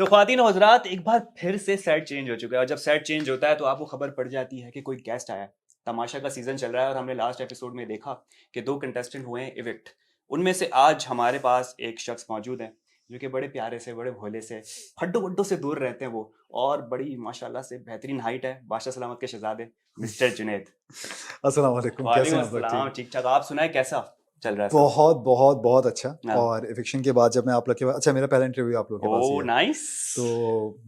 तो ख्वातीन और हज़रात, एक बार फिर से सेट चेंज हो चुका है, और जब सेट चेंज होता है तो आपको खबर पड़ जाती है कि कोई गेस्ट आया है। तमाशा का सीजन चल रहा है और हमने लास्ट एपिसोड में देखा कि 2 कंटेस्टेंट हुए हैं इविक्ट। उनमें से आज हमारे पास एक शख्स मौजूद है जो कि बड़े प्यारे से, बड़े भोले से, हड्डों वड्डों से दूर रहते हैं वो, और बड़ी माशाल्लाह से बेहतरीन हाइट है, बादशाह सलामत के शहजादे मिस्टर जुनैद। अस्सलाम वालेकुम, कैसे वालेकुम हैं आप लोग? अस्सलाम, ठीक? ठीक ठाक। आप सुनाए कैसा चल रहा है सब? बहुत बहुत बहुत अच्छा। हाँ। और इविक्शन के बाद जब मैं आप लोग के पास, अच्छा मेरा पहला इंटरव्यू आप लोग के पास ही ओ है, नाइस। तो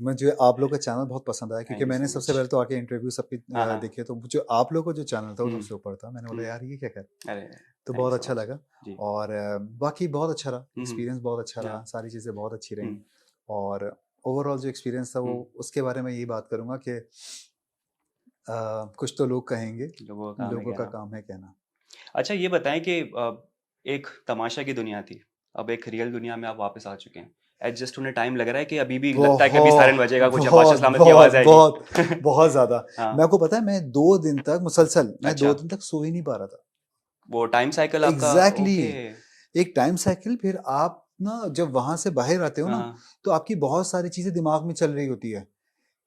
मुझे आप लोग का चैनल बहुत पसंद आया क्योंकि थैंक यू मैंने सो सबसे मच। पहले तो आके इंटरव्यू सबकी हाँ हाँ। देखे, तो जो आप लोग का जो चैनल था वो हम्म, सबसे ऊपर था। मैंने बोला हम्म, यार ये क्या कर, अरे तो थैंक यू बहुत सो अच्छा मच लगा। जी। और बाकी बहुत अच्छा रहा, हम्म, एक्सपीरियंस बहुत अच्छा हाँ, रहा, सारी चीज़ें बहुत अच्छी रहीं। हम्म, और ओवरऑल जो एक्सपीरियंस था वो, हम्म, उसके बारे में यही बात करूँगा कि कुछ तो लोग कहेंगे, लोगों का काम है लोगों का कहना। काम है कहना। अच्छा ये बताएं कि एक तमाशा की दुनिया थी, अब एक रियल दुनिया में आप वापस आ चुके हैं। एडजस्ट होने टाइम लग रहा है कि अभी भी लगता है कि अभी सायरन बहुत बजेगा, कुछ बादशाह बहुत सलामत की आवाज बहुत आएगी? बहुत बहुत ज्यादा। हाँ। मैं आपको पता है, मैं 2 दिन तक मुसलसल, मैं अच्छा, 2 दिन तक सो ही नहीं पा रहा था। वो टाइम साइकिल आपका। Exactly okay. एक टाइम साइकिल। फिर आप ना जब वहां से बाहर आते हो ना, हाँ। तो आपकी बहुत सारी चीजें दिमाग में चल रही होती है,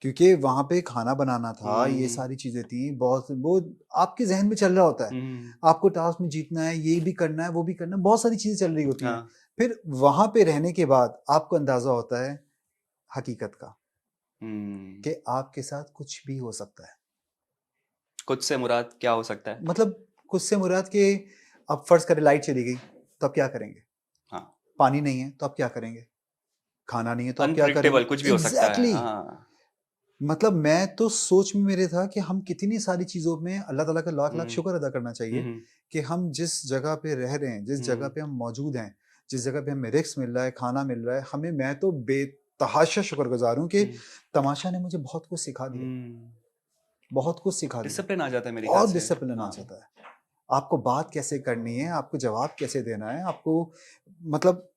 क्योंकि वहां पे खाना बनाना था, ये हम्म, सारी चीजें थी, बहुत वो आपके जहन में चल रहा होता है। हम्म, आपको टास्क में जीतना है, ये भी करना है, वो भी करना है, बहुत सारी चीजें चल रही होती हैं। हाँ। फिर वहां पे रहने के बाद आपको अंदाजा होता है हकीकत का, हम्म। कि आपके साथ कुछ भी हो सकता है। कुछ से मुराद क्या हो सकता है? मतलब कुछ से मुराद के, अब फर्ज करें लाइट चली गई तो आप क्या करेंगे, हाँ। पानी नहीं है तो आप क्या करेंगे, खाना नहीं है तो आप क्या अनप्रिडिक्टेबल कुछ भी करेंगे। हो सकता है, एग्जैक्टली हाँ। मतलब मैं तो सोच में मेरे था कि हम कितनी सारी चीजों में अल्लाह ताला का लाख लाख हम्म, शुक्र अदा करना चाहिए हम्म, कि हम जिस जगह पे रह रहे हैं, जिस जगह हम्म, पे हम मौजूद हैं, जिस जगह पे हमें रिस्क मिल रहा है, खाना मिल रहा है हमें। मैं तो बेतहाशा शुक्रगुजार हूँ कि हम्म, तमाशा ने मुझे बहुत कुछ सिखा दिया, हम्म। बहुत कुछ सिखा दिया। डिसिप्लिन आ जाता है मेरे ख्याल बहुत से। डिसिप्लिन आ हाँ। जाता है। आपको बात कैसे करनी है, आपको जवाब कैसे देना है, आपको मतलब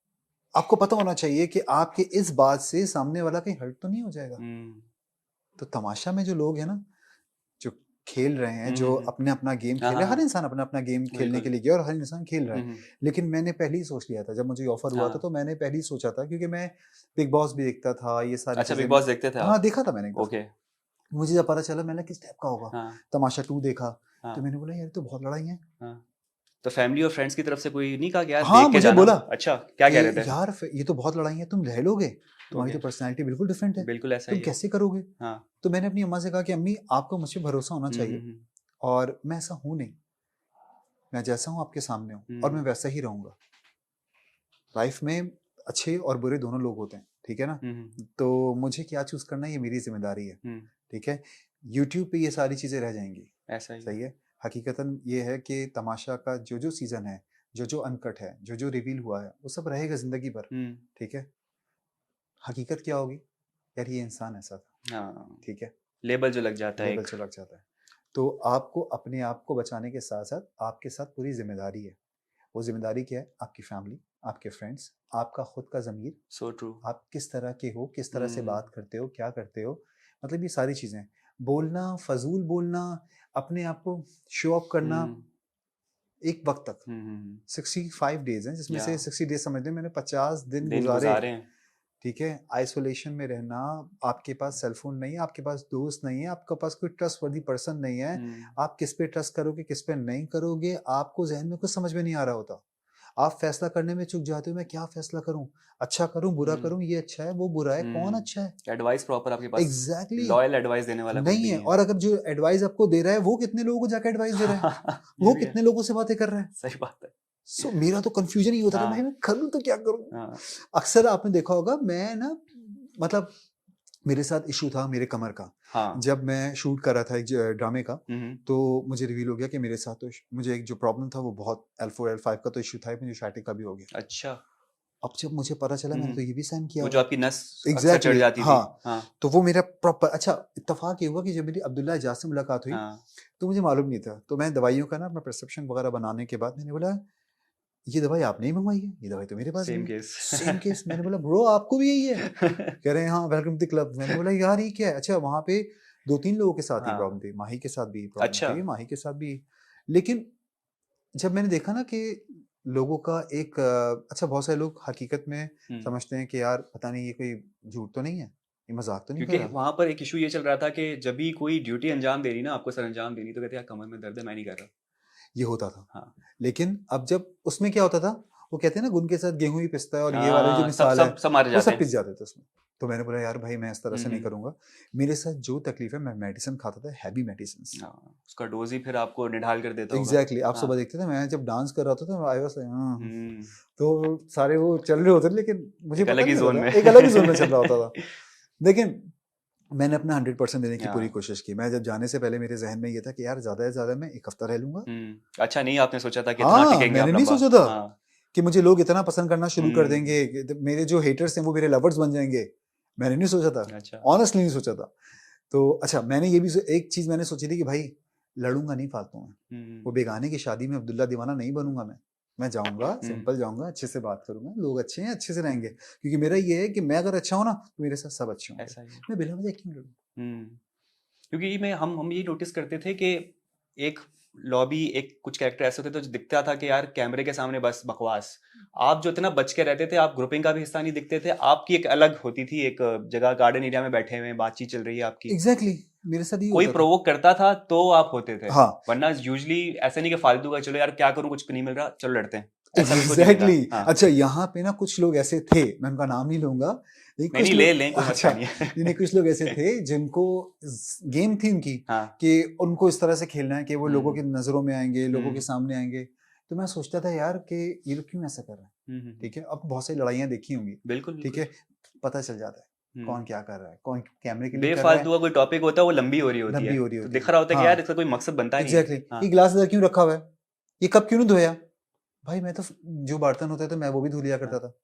आपको पता होना चाहिए कि आपके इस बात से सामने वाला कहीं हर्ट तो नहीं हो जाएगा। हम्म, तो तमाशा में जो लोग हैं ना, जो खेल रहे हैं, हम्म, जो अपने अपना गेम हाँ खेल हाँ रहे हैं, हर हाँ, इंसान अपना अपना गेम खेलने बिल्कुल। के लिए गया और हर इंसान खेल रहा है। हम्म, लेकिन मैंने पहले ही सोच लिया था, जब मुझे ऑफर हुआ था हाँ। तो मैंने पहले ही सोचा था, क्योंकि मैं बिग बॉस भी देखता था, ये सारी अच्छा, चीजें। बिग बॉस देखते थे हाँ आप? देखा था मैंने एक दफा। ओके। मुझे जब पता चला मैंने किस टाइप का होगा, हाँ तमाशा 2 देखा, तो हाँ मैंने बोला यार ये तो बहुत लड़ाई है। हाँ। तो फैमिली और फ्रेंड्स की तरफ से कोई नहीं कहा कि यार हाँ देख के मुझे जाना? बोला अच्छा, क्या कि कह रहे थे? यार ये तो बहुत लड़ाई है, तुम रह लोगे, तुम्हारी ओके। तो पर्सनैलिटी बिल्कुल डिफरेंट है, बिल्कुल ऐसा तुम ही है। कैसे करोगे। हाँ। तो मैंने अपनी अम्मा से कहा कि अम्मी आपको मुझ पर भरोसा होना चाहिए, हम्म, और मैं ऐसा हूँ नहीं, मैं जैसा हूँ आपके सामने हूँ और मैं हम्म, वैसा ही रहूँगा। लाइफ में अच्छे और बुरे दोनों लोग होते हैं, ठीक है ना। हम्म, तो मुझे क्या चूज़ करना है ये मेरी जिम्मेदारी है, हम्म, ठीक है। यूट्यूब पे ये सारी चीज़ें रह जाएंगी, ऐसा ही है। सही है। हकीकतन ये है कि तमाशा का जो जो सीज़न है, जो जो अनकट है, जो जो रिवील हुआ है, वो सब रहेगा ज़िंदगी भर, हम्म, ठीक है। हकीकत क्या होगी, यार ये इंसान ऐसा था, हाँ। ठीक है। लेबल जो लग जाता है लेबल एक। से लग जाता है। तो आपको अपने आप को बचाने के साथ साथ आपके साथ पूरी जिम्मेदारी है। वो जिम्मेदारी क्या है, आपकी फैमिली, आपके फ्रेंड्स, आपका खुद का ज़मीर, सो ट्रू। आप किस तरह के हो, किस तरह से हम्म, बात करते हो, क्या करते हो, मतलब ये सारी चीज़ें। बोलना, फजूल बोलना, अपने आप को शो ऑफ करना, हम्म, एक वक्त तक। हम्म, 65 डेज हैं, जिसमें या से 60 डेज समझ लें मैंने 50 दिन दिन गुजारे, गुजारे हैं। ठीक है, आइसोलेशन में रहना। आपके पास सेलफोन नहीं है, आपके पास दोस्त नहीं है, आपके पास कोई ट्रस्ट वर्दी पर्सन नहीं है। हम्म, आप किस पे ट्रस्ट करोगे, किस पे नहीं करोगे, आपको जहन में कुछ समझ में नहीं आ रहा होता। आप फैसला करने में चूक जाते हो, मैं क्या फैसला करूं, अच्छा करूं बुरा हम्म, करूं, ये अच्छा है वो बुरा है, कौन अच्छा है। एडवाइस प्रॉपर आपके पास, एग्जैक्टली लॉयल एडवाइस देने वाला कोई नहीं भी है। नहीं है। और अगर जो एडवाइस आपको दे रहा है वो कितने लोगों को जाकर एडवाइस दे रहा है, ये वो भी है। कितने लोगों से बातें कर रहा है। सही बात है। सो मेरा तो कंफ्यूजन ही होता था, हाँ मैं करूं तो क्या करूं। हाँ अक्सर आपने देखा होगा, मैं ना मतलब मेरे साथ इशू था मेरे कमर का। हाँ। जब मैं शूट कर रहा था एक ड्रामे का, हम्म, तो मुझे रिवील हो गया कि मेरे साथ तो मुझे एक जो प्रॉब्लम था वो बहुत L4 L5 का तो इशू था, मुझे शायटिक का भी हो गया। अच्छा। अब जब मुझे पता चला मैंने तो ये भी सहन किया वो हुआ जो है। आपकी नस अक्सर चढ़ एग्जैक्टली जाती थी। हाँ। हाँ तो वो मेरा प्रॉपर अच्छा इत्तेफाक ये हुआ कि जब मेरी अब्दुल्ला एजाज से मुलाकात हुई, हाँ। तो मुझे मालूम नहीं था। तो मैं दवाइयों का ना अपना प्रिस्क्रिप्शन वगैरह बनाने के बाद मैंने बोला ये दवाई आपने ही मंगवाई है, ये दवाई तो मेरे पास भी सेम है। केस। Same case. मैंने बोला ब्रो आपको भी यही है, कह रहे हैं हाँ वेलकम टू द क्लब। मैंने बोला यार ये क्या है। अच्छा वहाँ पे 2-3 लोगों के साथ ही प्रॉब्लम हाँ। थी, माही के साथ भी प्रॉब्लम अच्छा। थी, माही के साथ भी। लेकिन जब मैंने देखा ना कि लोगों का एक अच्छा बहुत सारे लोग हकीकत में हम्म, समझते हैं कि यार पता नहीं ये कोई झूठ तो नहीं है, ये मजाक तो नहीं कर क्योंकि रहा। वहां पर एक इशू ये चल रहा था कि जब भी कोई ड्यूटी अंजाम दे रही ना, आपको सर अंजाम देनी, तो कहते यार कमर में दर्द है, मैं नहीं कर रहा। ये होता था। हाँ लेकिन अब जब उसमें क्या होता था, वो कहते हैं ना गुण के साथ गेहूं ही पिसता है, और ये वाली जो हाँ, सब मिसाल है सब सब मारे वो जाते सब हैं। पिस जाते थे उसमें। तो मैंने बोला यार भाई मैं इस तरह से नहीं हम्म, करूंगा। मेरे साथ जो तकलीफ है, मैं मेडिसिन खाता था, हैवी मेडिसिन। हाँ, उसका डोज ही फिर आपको निढाल कर देता होगा। एग्जैक्टली आप हाँ। सुबह देखते थे मैं जब डांस कर रहा था तो आई वाज लाइक, हम्म, तो सारे वो चल रहे होते थे, लेकिन मुझे एक पता अलग ही नहीं जोन होता में। था, एक अलग ही जोन में चल रहा होता था। लेकिन मैंने अपना 100% देने की पूरी हाँ। कोशिश की। मैं जब जाने से पहले मेरे जहन में ये था कि यार ज़्यादा से ज़्यादा मैं 1 हफ्ता रह लूँगा। अच्छा, नहीं आपने सोचा था कि इतना हाँ, टिकेंगे मैंने आप नहीं लंबा। सोचा था हाँ। कि मुझे लोग इतना पसंद करना शुरू कर हम्म, देंगे कि मेरे जो हेटर्स हैं वो मेरे लवर्स बन जाएँगे। मैंने नहीं सोचा था, अच्छा। ऑनेस्टली नहीं सोचा था। तो अच्छा मैंने ये भी एक चीज़ मैंने सोची थी कि भाई लड़ूँगा नहीं फालतू में। वो हम्म, बेगाने की शादी में अब्दुल्ला दीवाना नहीं बनूँगा मैं। मैं जाऊँगा, हम्म, सिंपल जाऊँगा, अच्छे से बात करूँगा, लोग अच्छे हैं, अच्छे से रहेंगे। क्योंकि मेरा ये है कि मैं अगर अच्छा हूँ ना, तो मेरे साथ सब अच्छे होंगे। ऐसा ही है। मैं बिना वजह क्यों लड़ूँ? हम्म, क्योंकि मैं हम ये नोटिस करते थे कि एक लॉबी, एक कुछ कैरेक्टर ऐसे होते थे जो दिखता था कि यार कैमरे के सामने बस बकवास। आप जो इतना बच के रहते थे, आप ग्रुपिंग का भी हिस्सा नहीं दिखते थे, आपकी एक अलग होती थी, एक जगह गार्डन एरिया में बैठे हुए हैं, बातचीत चल रही है आपकी। एग्ज़ैक्टली मेरे साथ ये कोई होता था। प्रोवोक करता था तो आप होते थे, हाँ, वरना यूजली ऐसे नहीं कि फालतू का चलो यार क्या करूं, कुछ नहीं मिल रहा, चलो लड़ते हैं। ऐसा बिल्कुल भी नहीं था। एग्ज़ैक्टली हाँ, अच्छा यहाँ पे ना कुछ लोग ऐसे थे, मैं उनका नाम नहीं लूँगा, लेकिन नहीं कुछ नहीं, ले लें, लोग कोई अच्छा, मसला नहीं नहीं कुछ लोग ऐसे है। थे जिनको गेम थी उनकी हाँ। कि उनको इस तरह से खेलना है कि वो लोगों की हम्म, नज़रों में आएँगे, लोगों के हम्म, सामने आएँगे। तो मैं सोचता था यार कि ये लोग क्यों ऐसा कर रहे हैं? ठीक है, अब बहुत सारी लड़ाइयाँ देखी होंगी, बिल्कुल ठीक बिल्कुल। है, पता चल जाता है, कौन हम्म, क्या कर रहा है, कौन कैमरे के लिए कर रहा है, बेफालतू का कोई टॉपिक होता है, वो लंबी हो रही होती है, लंबी हो रही तो होती दिख है। रहा होता है कि यार हाँ, इसका कोई मकसद बनता नहीं है। एग्ज़ैक्टली हाँ। ये ग्लास इधर क्यों रखा हुआ है? ये कप क्यों नहीं धोया? भाई मैं तो जो बर्तन होते थे मैं वो भी धो लिया करता हाँ। था।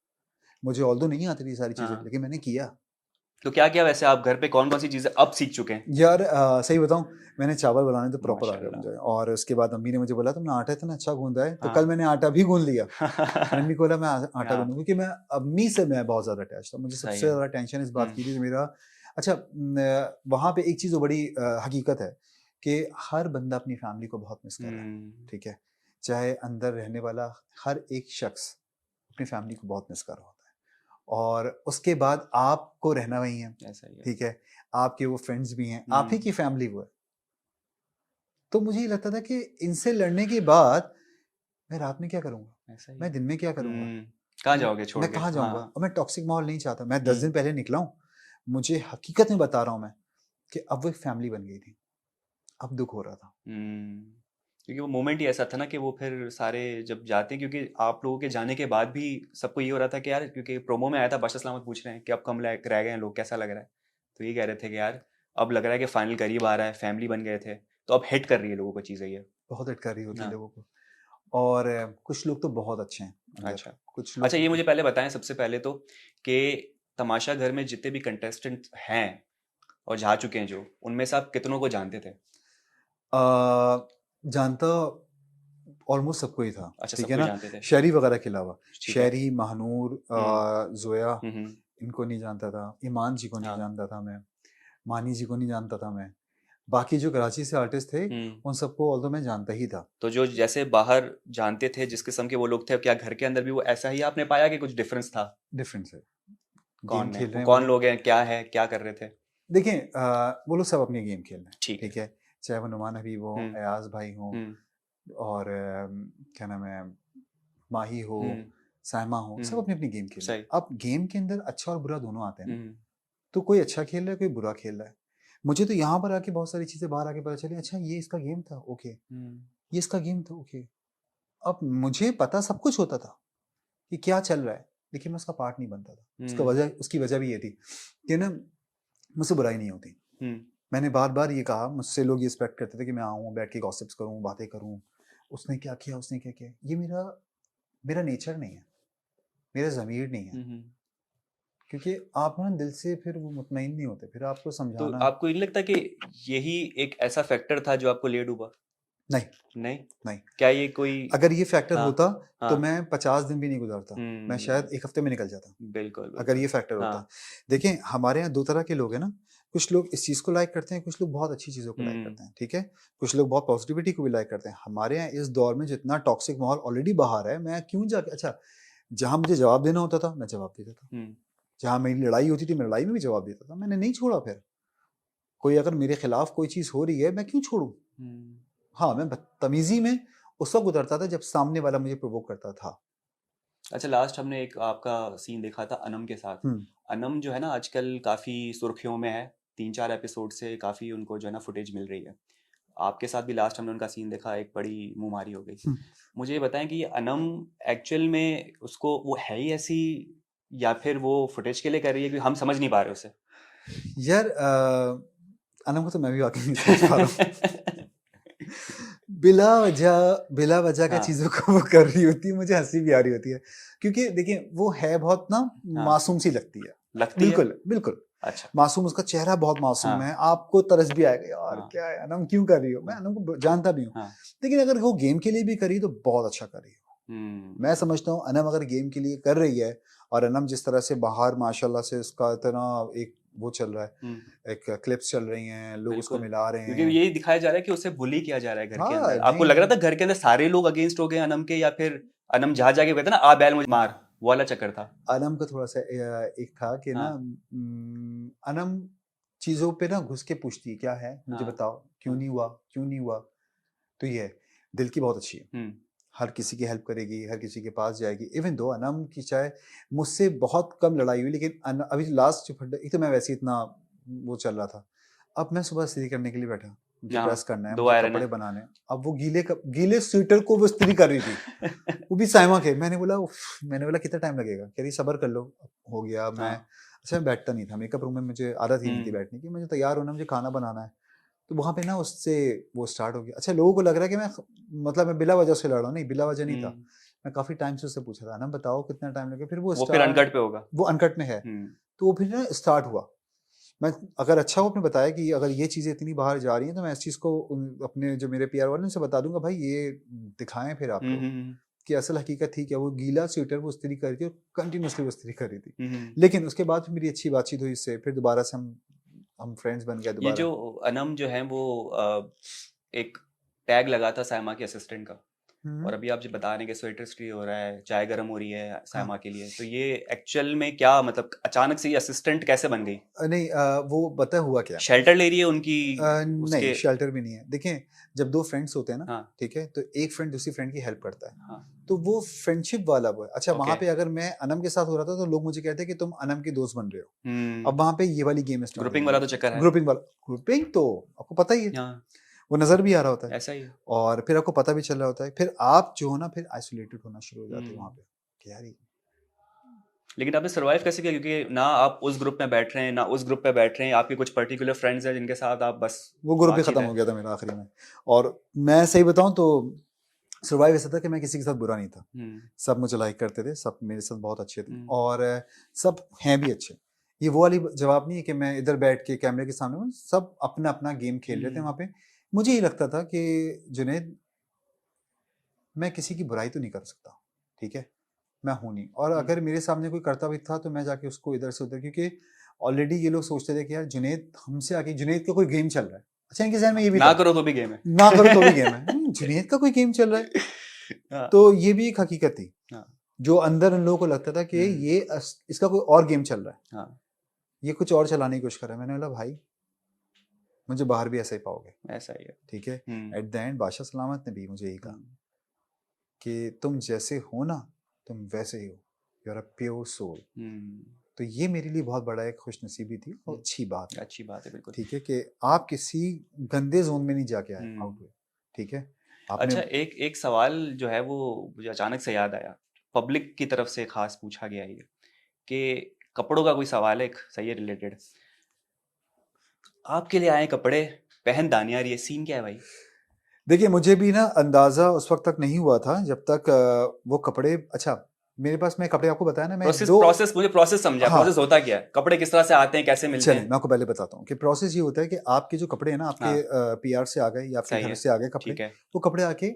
मुझे ऑल्दो नहीं आती थी ये सारी चीज़ें, हाँ, लेकिन मैंने किया। तो क्या क्या वैसे आप घर पे कौन कौन सी चीजें अब सीख चुके हैं? यार सही बताऊँ मैंने चावल बनाने तो प्रॉपर आ गया माशाल्लाह। मुझे, और उसके बाद अम्मी ने मुझे बोला तुमने आटा इतना अच्छा गूँधा है, तो कल हाँ। मैंने आटा भी गूँध लिया। मैंने अम्मी को बोला मैं आटा हाँ, गूँधूँ, क्योंकि मैं अम्मी से मैं बहुत ज़्यादा अटैच था। मुझे सही सबसे है। ज़्यादा टेंशन इस बात हम्म, की थी कि मेरा अच्छा वहाँ पे एक चीज़ वो बड़ी हकीकत है कि हर बंदा अपनी फैमिली को बहुत मिस कर रहा है, हम्म, ठीक है? चाहे अंदर रहने वाला हर एक शख्स अपनी फैमिली को बहुत मिस कर रहा होता है, और उसके बाद आपको रहना वहीं है, ऐसा ही है। ठीक है? आपके वो फ्रेंड्स भी हैं, आप ही हम्म, की फैमिली वो है। तो मुझे ये लगता था कि इनसे लड़ने के बाद मैं रात में क्या करूँगा? ऐसा ही मैं है। दिन में क्या करूँगा? कहाँ जाओगे छोड़ मैं के? कहाँ जाऊँगा? हाँ। और मैं टॉक्सिक माहौल नहीं चाहता। मैं 10 हम्म, दिन पहले निकला हूँ। मुझे हकीकत में बता रहा हूँ मैं कि अब वो एक फैमिली बन गई थी। अब दुःख हो रहा था। हम्म, क्योंकि वो मोमेंट ही ऐसा था ना कि वो फिर सारे जब जाते हैं, क्योंकि आप लोगों के जाने के बाद भी सबको ये हो रहा था कि यार, क्योंकि प्रोमो में आया था बादशाह सलामत पूछ रहे हैं कि अब कम रह गए हैं लोग, कैसा लग रहा है? तो ये कह रहे थे कि यार अब लग रहा है कि फाइनल करीब आ रहा है, फैमिली बन गए थे, तो अब हिट कर रही है लोगों को चीज़ें ये। बहुत अटकारी होती है हाँ। लोगों को। और कुछ लोग तो बहुत अच्छे हैं अंदर। अच्छा। कुछ अच्छा, लोग ये मुझे पहले बताएं सबसे पहले तो कि तमाशा घर में जितने भी कंटेस्टेंट हैं और जा चुके हैं जो, उनमें से आप कितनों को जानते थे? जानता ऑलमोस्ट सबको ही था, अच्छा, ठीक है सबको ना? जानते थे। शहरी वगैरह के अलावा। ठीक है। शहरी, महानूर, हम्म, ज़ोया, हम्म, इनको नहीं जानता था। ईमान जी को नहीं हाँ। जानता था मैं। मानी जी को नहीं जानता था मैं। बाकी जो कराची से आर्टिस्ट थे, हम्म, उन सबको ऑल्दो मैं जानता ही था। तो जो जैसे बाहर जानते थे जिस किस्म के वो लोग थे, क्या घर के अंदर भी वो ऐसा ही आपने पाया कि कुछ डिफरेंस था? डिफरेंस है। गेम कौन है खेल वो, रहे हैं वो कौन लोग। लोग हैं, क्या है, क्या कर रहे थे? देखिए वो लोग सब अपनी गेम खेल रहे हैं, ठीक है। ठीक है? चाहे वो नुमान हबीब हो, हम्म, अयाज़ भाई हों, हम्म, और क्या नाम है, माही हो, हम्म, साइमा हो, सब हम्म, अपनी अपनी गेम खेल रहे हैं। सही। अब गेम के अंदर अच्छा और बुरा दोनों आते हैं ना। हम्म, तो कोई अच्छा खेल रहा है, कोई बुरा खेल रहा है। मुझे तो यहाँ पर आके बहुत सारी चीज़ें बाहर आके पता चली, अच्छा ये इसका गेम था, ओके। हम्म, ये इसका गेम था, ओके। अब मुझे पता सब कुछ होता था कि क्या चल रहा है, लेकिन मैं उसका पार्ट नहीं बनता था। हम्म, उसकी वजह भी ये थी कि ना मुझसे बुराई नहीं होती। हम्म, मैंने बार-बार ये कहा, मुझसे लोग ये एक्सपेक्ट करते थे कि मैं आऊँ, बैठ के गॉसिप्स करूँ, बातें करूँ। उसने क्या किया, उसने क्या किया? ये मेरा मेरा नेचर नहीं है, मेरा ज़मीर नहीं है। हम्म। क्योंकि आप ना दिल से फिर वो मुतमईन नहीं होते, फिर आपको तो समझाना आपको ये नहीं लगता कि यही एक ऐसा फैक्टर था जो आपको ले डूबा? नहीं, नहीं? नहीं। क्या ये कोई? अगर ये फैक्टर हाँ, होता तो हाँ। मैं 50 दिन भी नहीं गुज़ारता। मैं शायद हम्म, 1 हफ्ते में निकल जाता, बिल्कुल अगर बिल्कुल। ये फैक्टर होता। हाँ। देखें हमारे यहाँ 2 तरह के लोग हैं ना, कुछ लोग इस चीज़ को लाइक करते हैं, कुछ लोग बहुत अच्छी चीज़ों को लाइक हम्म करते हैं, ठीक है। कुछ लोग बहुत पॉजिटिविटी को भी लाइक करते हैं। हमारे यहाँ इस दौर में जितना टॉक्सिक माहौल ऑलरेडी बाहर है, मैं क्यों जाके, अच्छा जहाँ मुझे जवाब देना होता था मैं जवाब देता था, हम्म जहाँ मेरी लड़ाई होती थी मैं लड़ाई में भी जवाब देता था, मैंने नहीं छोड़ा। फिर कोई अगर मेरे खिलाफ कोई चीज़ हो रही है मैं क्यों छोड़ूं। हम्म। हाँ, मैं बदतमीजी में उस वक्त उतरता था जब सामने वाला मुझे प्रोवोक करता था। अच्छा, लास्ट हमने एक आपका सीन देखा था अनम के साथ। हम्म अनम जो है ना आजकल काफ़ी सुर्खियों में है, 3-4 एपिसोड से काफ़ी उनको जो है ना फुटेज मिल रही है। आपके साथ भी लास्ट हमने उनका सीन देखा, एक बड़ी मुंहमारी हो गई। हम्म। मुझे ये बताएं कि ये अनम एक्चुअल में उसको वो है ही ऐसी, या फिर वो फुटेज के लिए कर रही है, क्योंकि हम समझ नहीं पा रहे उसे। यार अनम को तो मैं भी वाकई नहीं समझ पा रहा हूँ। बिला वजह का हाँ चीजों को वो कर रही होती है, मुझे हंसी भी आ रही होती है, क्योंकि देखिए वो है बहुत ना हाँ मासूम सी लगती है। लगती है। बिल्कुल बिल्कुल अच्छा। मासूम, उसका चेहरा बहुत मासूम हाँ है, आपको तरस भी आएगा यार हाँ क्या है अनम क्यों कर रही हो। मैं हाँ अनम को जानता भी हूँ, हाँ। लेकिन अगर वो गेम के लिए भी करी तो बहुत अच्छा कर रही हो। मैं हम्म समझता हूँ अनम अगर गेम के लिए कर रही है, और अनम जिस तरह से बाहर माशाल्लाह से उसका इतना एक वो चल रहा है, हम्म, एक क्लिप्स चल रही हैं, लोग उसको बिल्कुल। मिला रहे क्योंकि हैं। यही दिखाया जा रहा है कि उसे बुली किया जा रहा है घर के हाँ अंदर। आपको नहीं लग रहा नहीं, था घर के अंदर सारे लोग अगेंस्ट हो गए अनम के, या फिर अनम जहाँ जाके कहते ना आ बैल मुझे मार, वो वाला चक्कर था। अनम का थोड़ा सा एक था कि ना हाँ अनम चीजों पे ना घुस के पूछती है क्या है मुझे हाँ बताओ, क्यों हाँ। नहीं हुआ क्यों नहीं हुआ। तो ये है, दिल की बहुत अच्छी है, हम्म हर किसी की हेल्प करेगी, हर किसी के पास जाएगी। इवन दो अनम की चाहे मुझसे बहुत कम लड़ाई हुई, लेकिन अभी लास्ट एक तो मैं वैसे ही इतना वो चल रहा था, अब मैं सुबह इस्त्री करने के लिए बैठा, मुझे हाँ, प्रेस करना है, दो मुझे आयरन कपड़े है। बनाने हैं, अब वो गीले स्वेटर को वो इस्त्री कर रही थी, वो भी साइमा के। मैंने बोला उफ, मैंने बोला कितना टाइम लगेगा, कह रही सब्र कर लो। हो गया। मैं हाँ अच्छा मैं बैठता नहीं था मेकअप रूम में, मुझे आदत ही नहीं थी बैठने की, मुझे तैयार होना, मुझे खाना बनाना है, तो वहाँ पे ना उससे वो स्टार्ट हो गया। अच्छा लोगों को लग रहा है कि मैं मतलब मैं बिला वजह से लड़ रहा हूँ, नहीं बिला वजह नहीं था। हम्म। मैं काफ़ी टाइम से उससे पूछा था ना बताओ कितना टाइम लगेगा, फिर वो फिर अनकट पे होगा। वो अनकट में है, हम्म तो वो फिर ना स्टार्ट हुआ। मैं अगर अच्छा वो आपने बताया कि अगर ये चीज़ें इतनी बाहर जा रही हैं, तो मैं इस चीज़ को अपने जो मेरे पीआर वाले उनसे बता दूंगा, भाई ये दिखाएं फिर आप लोग हम्म। कि असल हकीकत थी क्या। वो गीला स्वेटर वो इस्त्री कर रही थी और कंटिन्यूसली वो इस्त्री कर रही थी। हम्म। लेकिन उसके बाद फिर मेरी अच्छी बातचीत हुई इससे, फिर दोबारा से हम फ्रेंड्स बन गए ये दोबारा। जो अनम जो है वो एक टैग लगा था सायमा के असिस्टेंट का, और अभी आप जो बता रहे हैं कि स्वेटर स्ट्री हो रहा है, चाय गर्म हो रही है सायमा हाँ के लिए, तो ये एक्चुअल में क्या मतलब अचानक से ये असिस्टेंट कैसे बन गई? नहीं वो बता हुआ क्या। शेल्टर ले रही है उनकी नहीं उसके? शेल्टर भी नहीं है। देखें जब दो फ्रेंड्स होते हैं ना, हाँ ठीक है, तो एक फ्रेंड दूसरी फ्रेंड की हेल्प करता है, हाँ। तो वो फ्रेंडशिप वाला वो है। अच्छा ओके। वहां पे अगर मैं अनम के साथ हो रहा था तो लोग मुझे कहते हैं कि तुम अनम के दोस्त बन रहे हो। हम्म। अब वहां पे ये वाली गेम स्टार्ट हो ग्रुपिंग गई वाला है, तो चक्कर है। ग्रुपिंग वाला। ग्रुपिंग तो आपको पता ही है, हाँ, वो नजर भी आ रहा होता है, ऐसा ही है। और फिर आपको पता भी चल रहा होता है, फिर आप जो हो ना फिर आइसोलेटेड होना शुरू हो जाते हो वहां हम्म। पे कि यार लेकिन आपने सरवाइव कैसे किया, क्योंकि ना आप उस ग्रुप में बैठ रहे हैं ना उस ग्रुप पे बैठ रहे हैं, आपके कुछ पर्टिकुलर फ्रेंड्स हैं जिनके साथ आप बस वो ग्रुप ही बातचीत खत्म है। हो गया था मेरा आखिरी में। और मैं सही बताऊं तो सर्वाइव ऐसा था कि मैं किसी के साथ बुरा नहीं था, हम्म सब मुझे लाइक करते थे, सब मेरे साथ बहुत अच्छे थे, हम्म और सब हैं भी अच्छे। ये वो वाली जवाब नहीं है कि मैं इधर बैठ के कैमरे के सामने हूँ, सब अपना अपना गेम खेल रहे थे वहाँ पे। मुझे ये लगता था कि जुनैद मैं किसी की बुराई तो नहीं कर सकता, ठीक है, मैं हूं नहीं, और हम्म। अगर मेरे सामने कोई करता भी था तो मैं जाके उसको इधर से उधर, क्योंकि ऑलरेडी ये लोग सोचते थे कि यार जुनैद हमसे आगे, जुनैद का कोई गेम चल रहा है। अच्छा इनके जहन में ये भी ना था करो तो भी गेम है। ना करो तो भी गेम है, जुनैद का कोई गेम चल रहा है। हाँ तो ये भी एक हकीकत थी, हाँ जो अंदर उन लोगों को लगता था कि ये इसका कोई और गेम चल रहा है, हाँ, ये कुछ और चलाने की कोशिश कर रहा है। मैंने बोला भाई मुझे बाहर भी ऐसा ही पाओगे, ऐसा ही है। ठीक है। हम्म एट द एंड बादशाह सलामत ने भी मुझे यही कहा हम्म कि तुम जैसे हो ना तुम वैसे ही हो, you are a pure soul. Hmm तो ये मेरे लिए बहुत बड़ा एक खुशनसीबी थी और अच्छी बात है, अच्छी बात है, बिल्कुल। ठीक है, कि आप किसी गंदे जोन में नहीं जाके आए हम्म। आउट हुए, ठीक है। आपने अच्छा, एक एक सवाल जो है वो मुझे अचानक से याद आया, पब्लिक की तरफ से खास पूछा गया ये, कि कपड़ों का कोई सवाल है एक सही है रिलेटेड, आपके लिए आए कपड़े, पहन दानियार, ये सीन क्या है भाई? देखिए मुझे भी ना अंदाजा उस वक्त तक नहीं हुआ था जब तक वो कपड़े, अच्छा मेरे पास, मैं कपड़े आपको बताया ना, मैं प्रोसेस दो, प्रोसेस मुझे प्रोसेस समझा, हाँ प्रोसेस होता क्या है, कपड़े किस तरह से आते हैं, कैसे मिलते चलिए हैं? मैं आपको पहले बताता हूँ कि प्रोसेस ये होता है कि आपके जो कपड़े हैं ना आपके हाँ पीआर से आ गए या आपके सही घर है, से आ गए कपड़े, ठीक है। वो कपड़े आके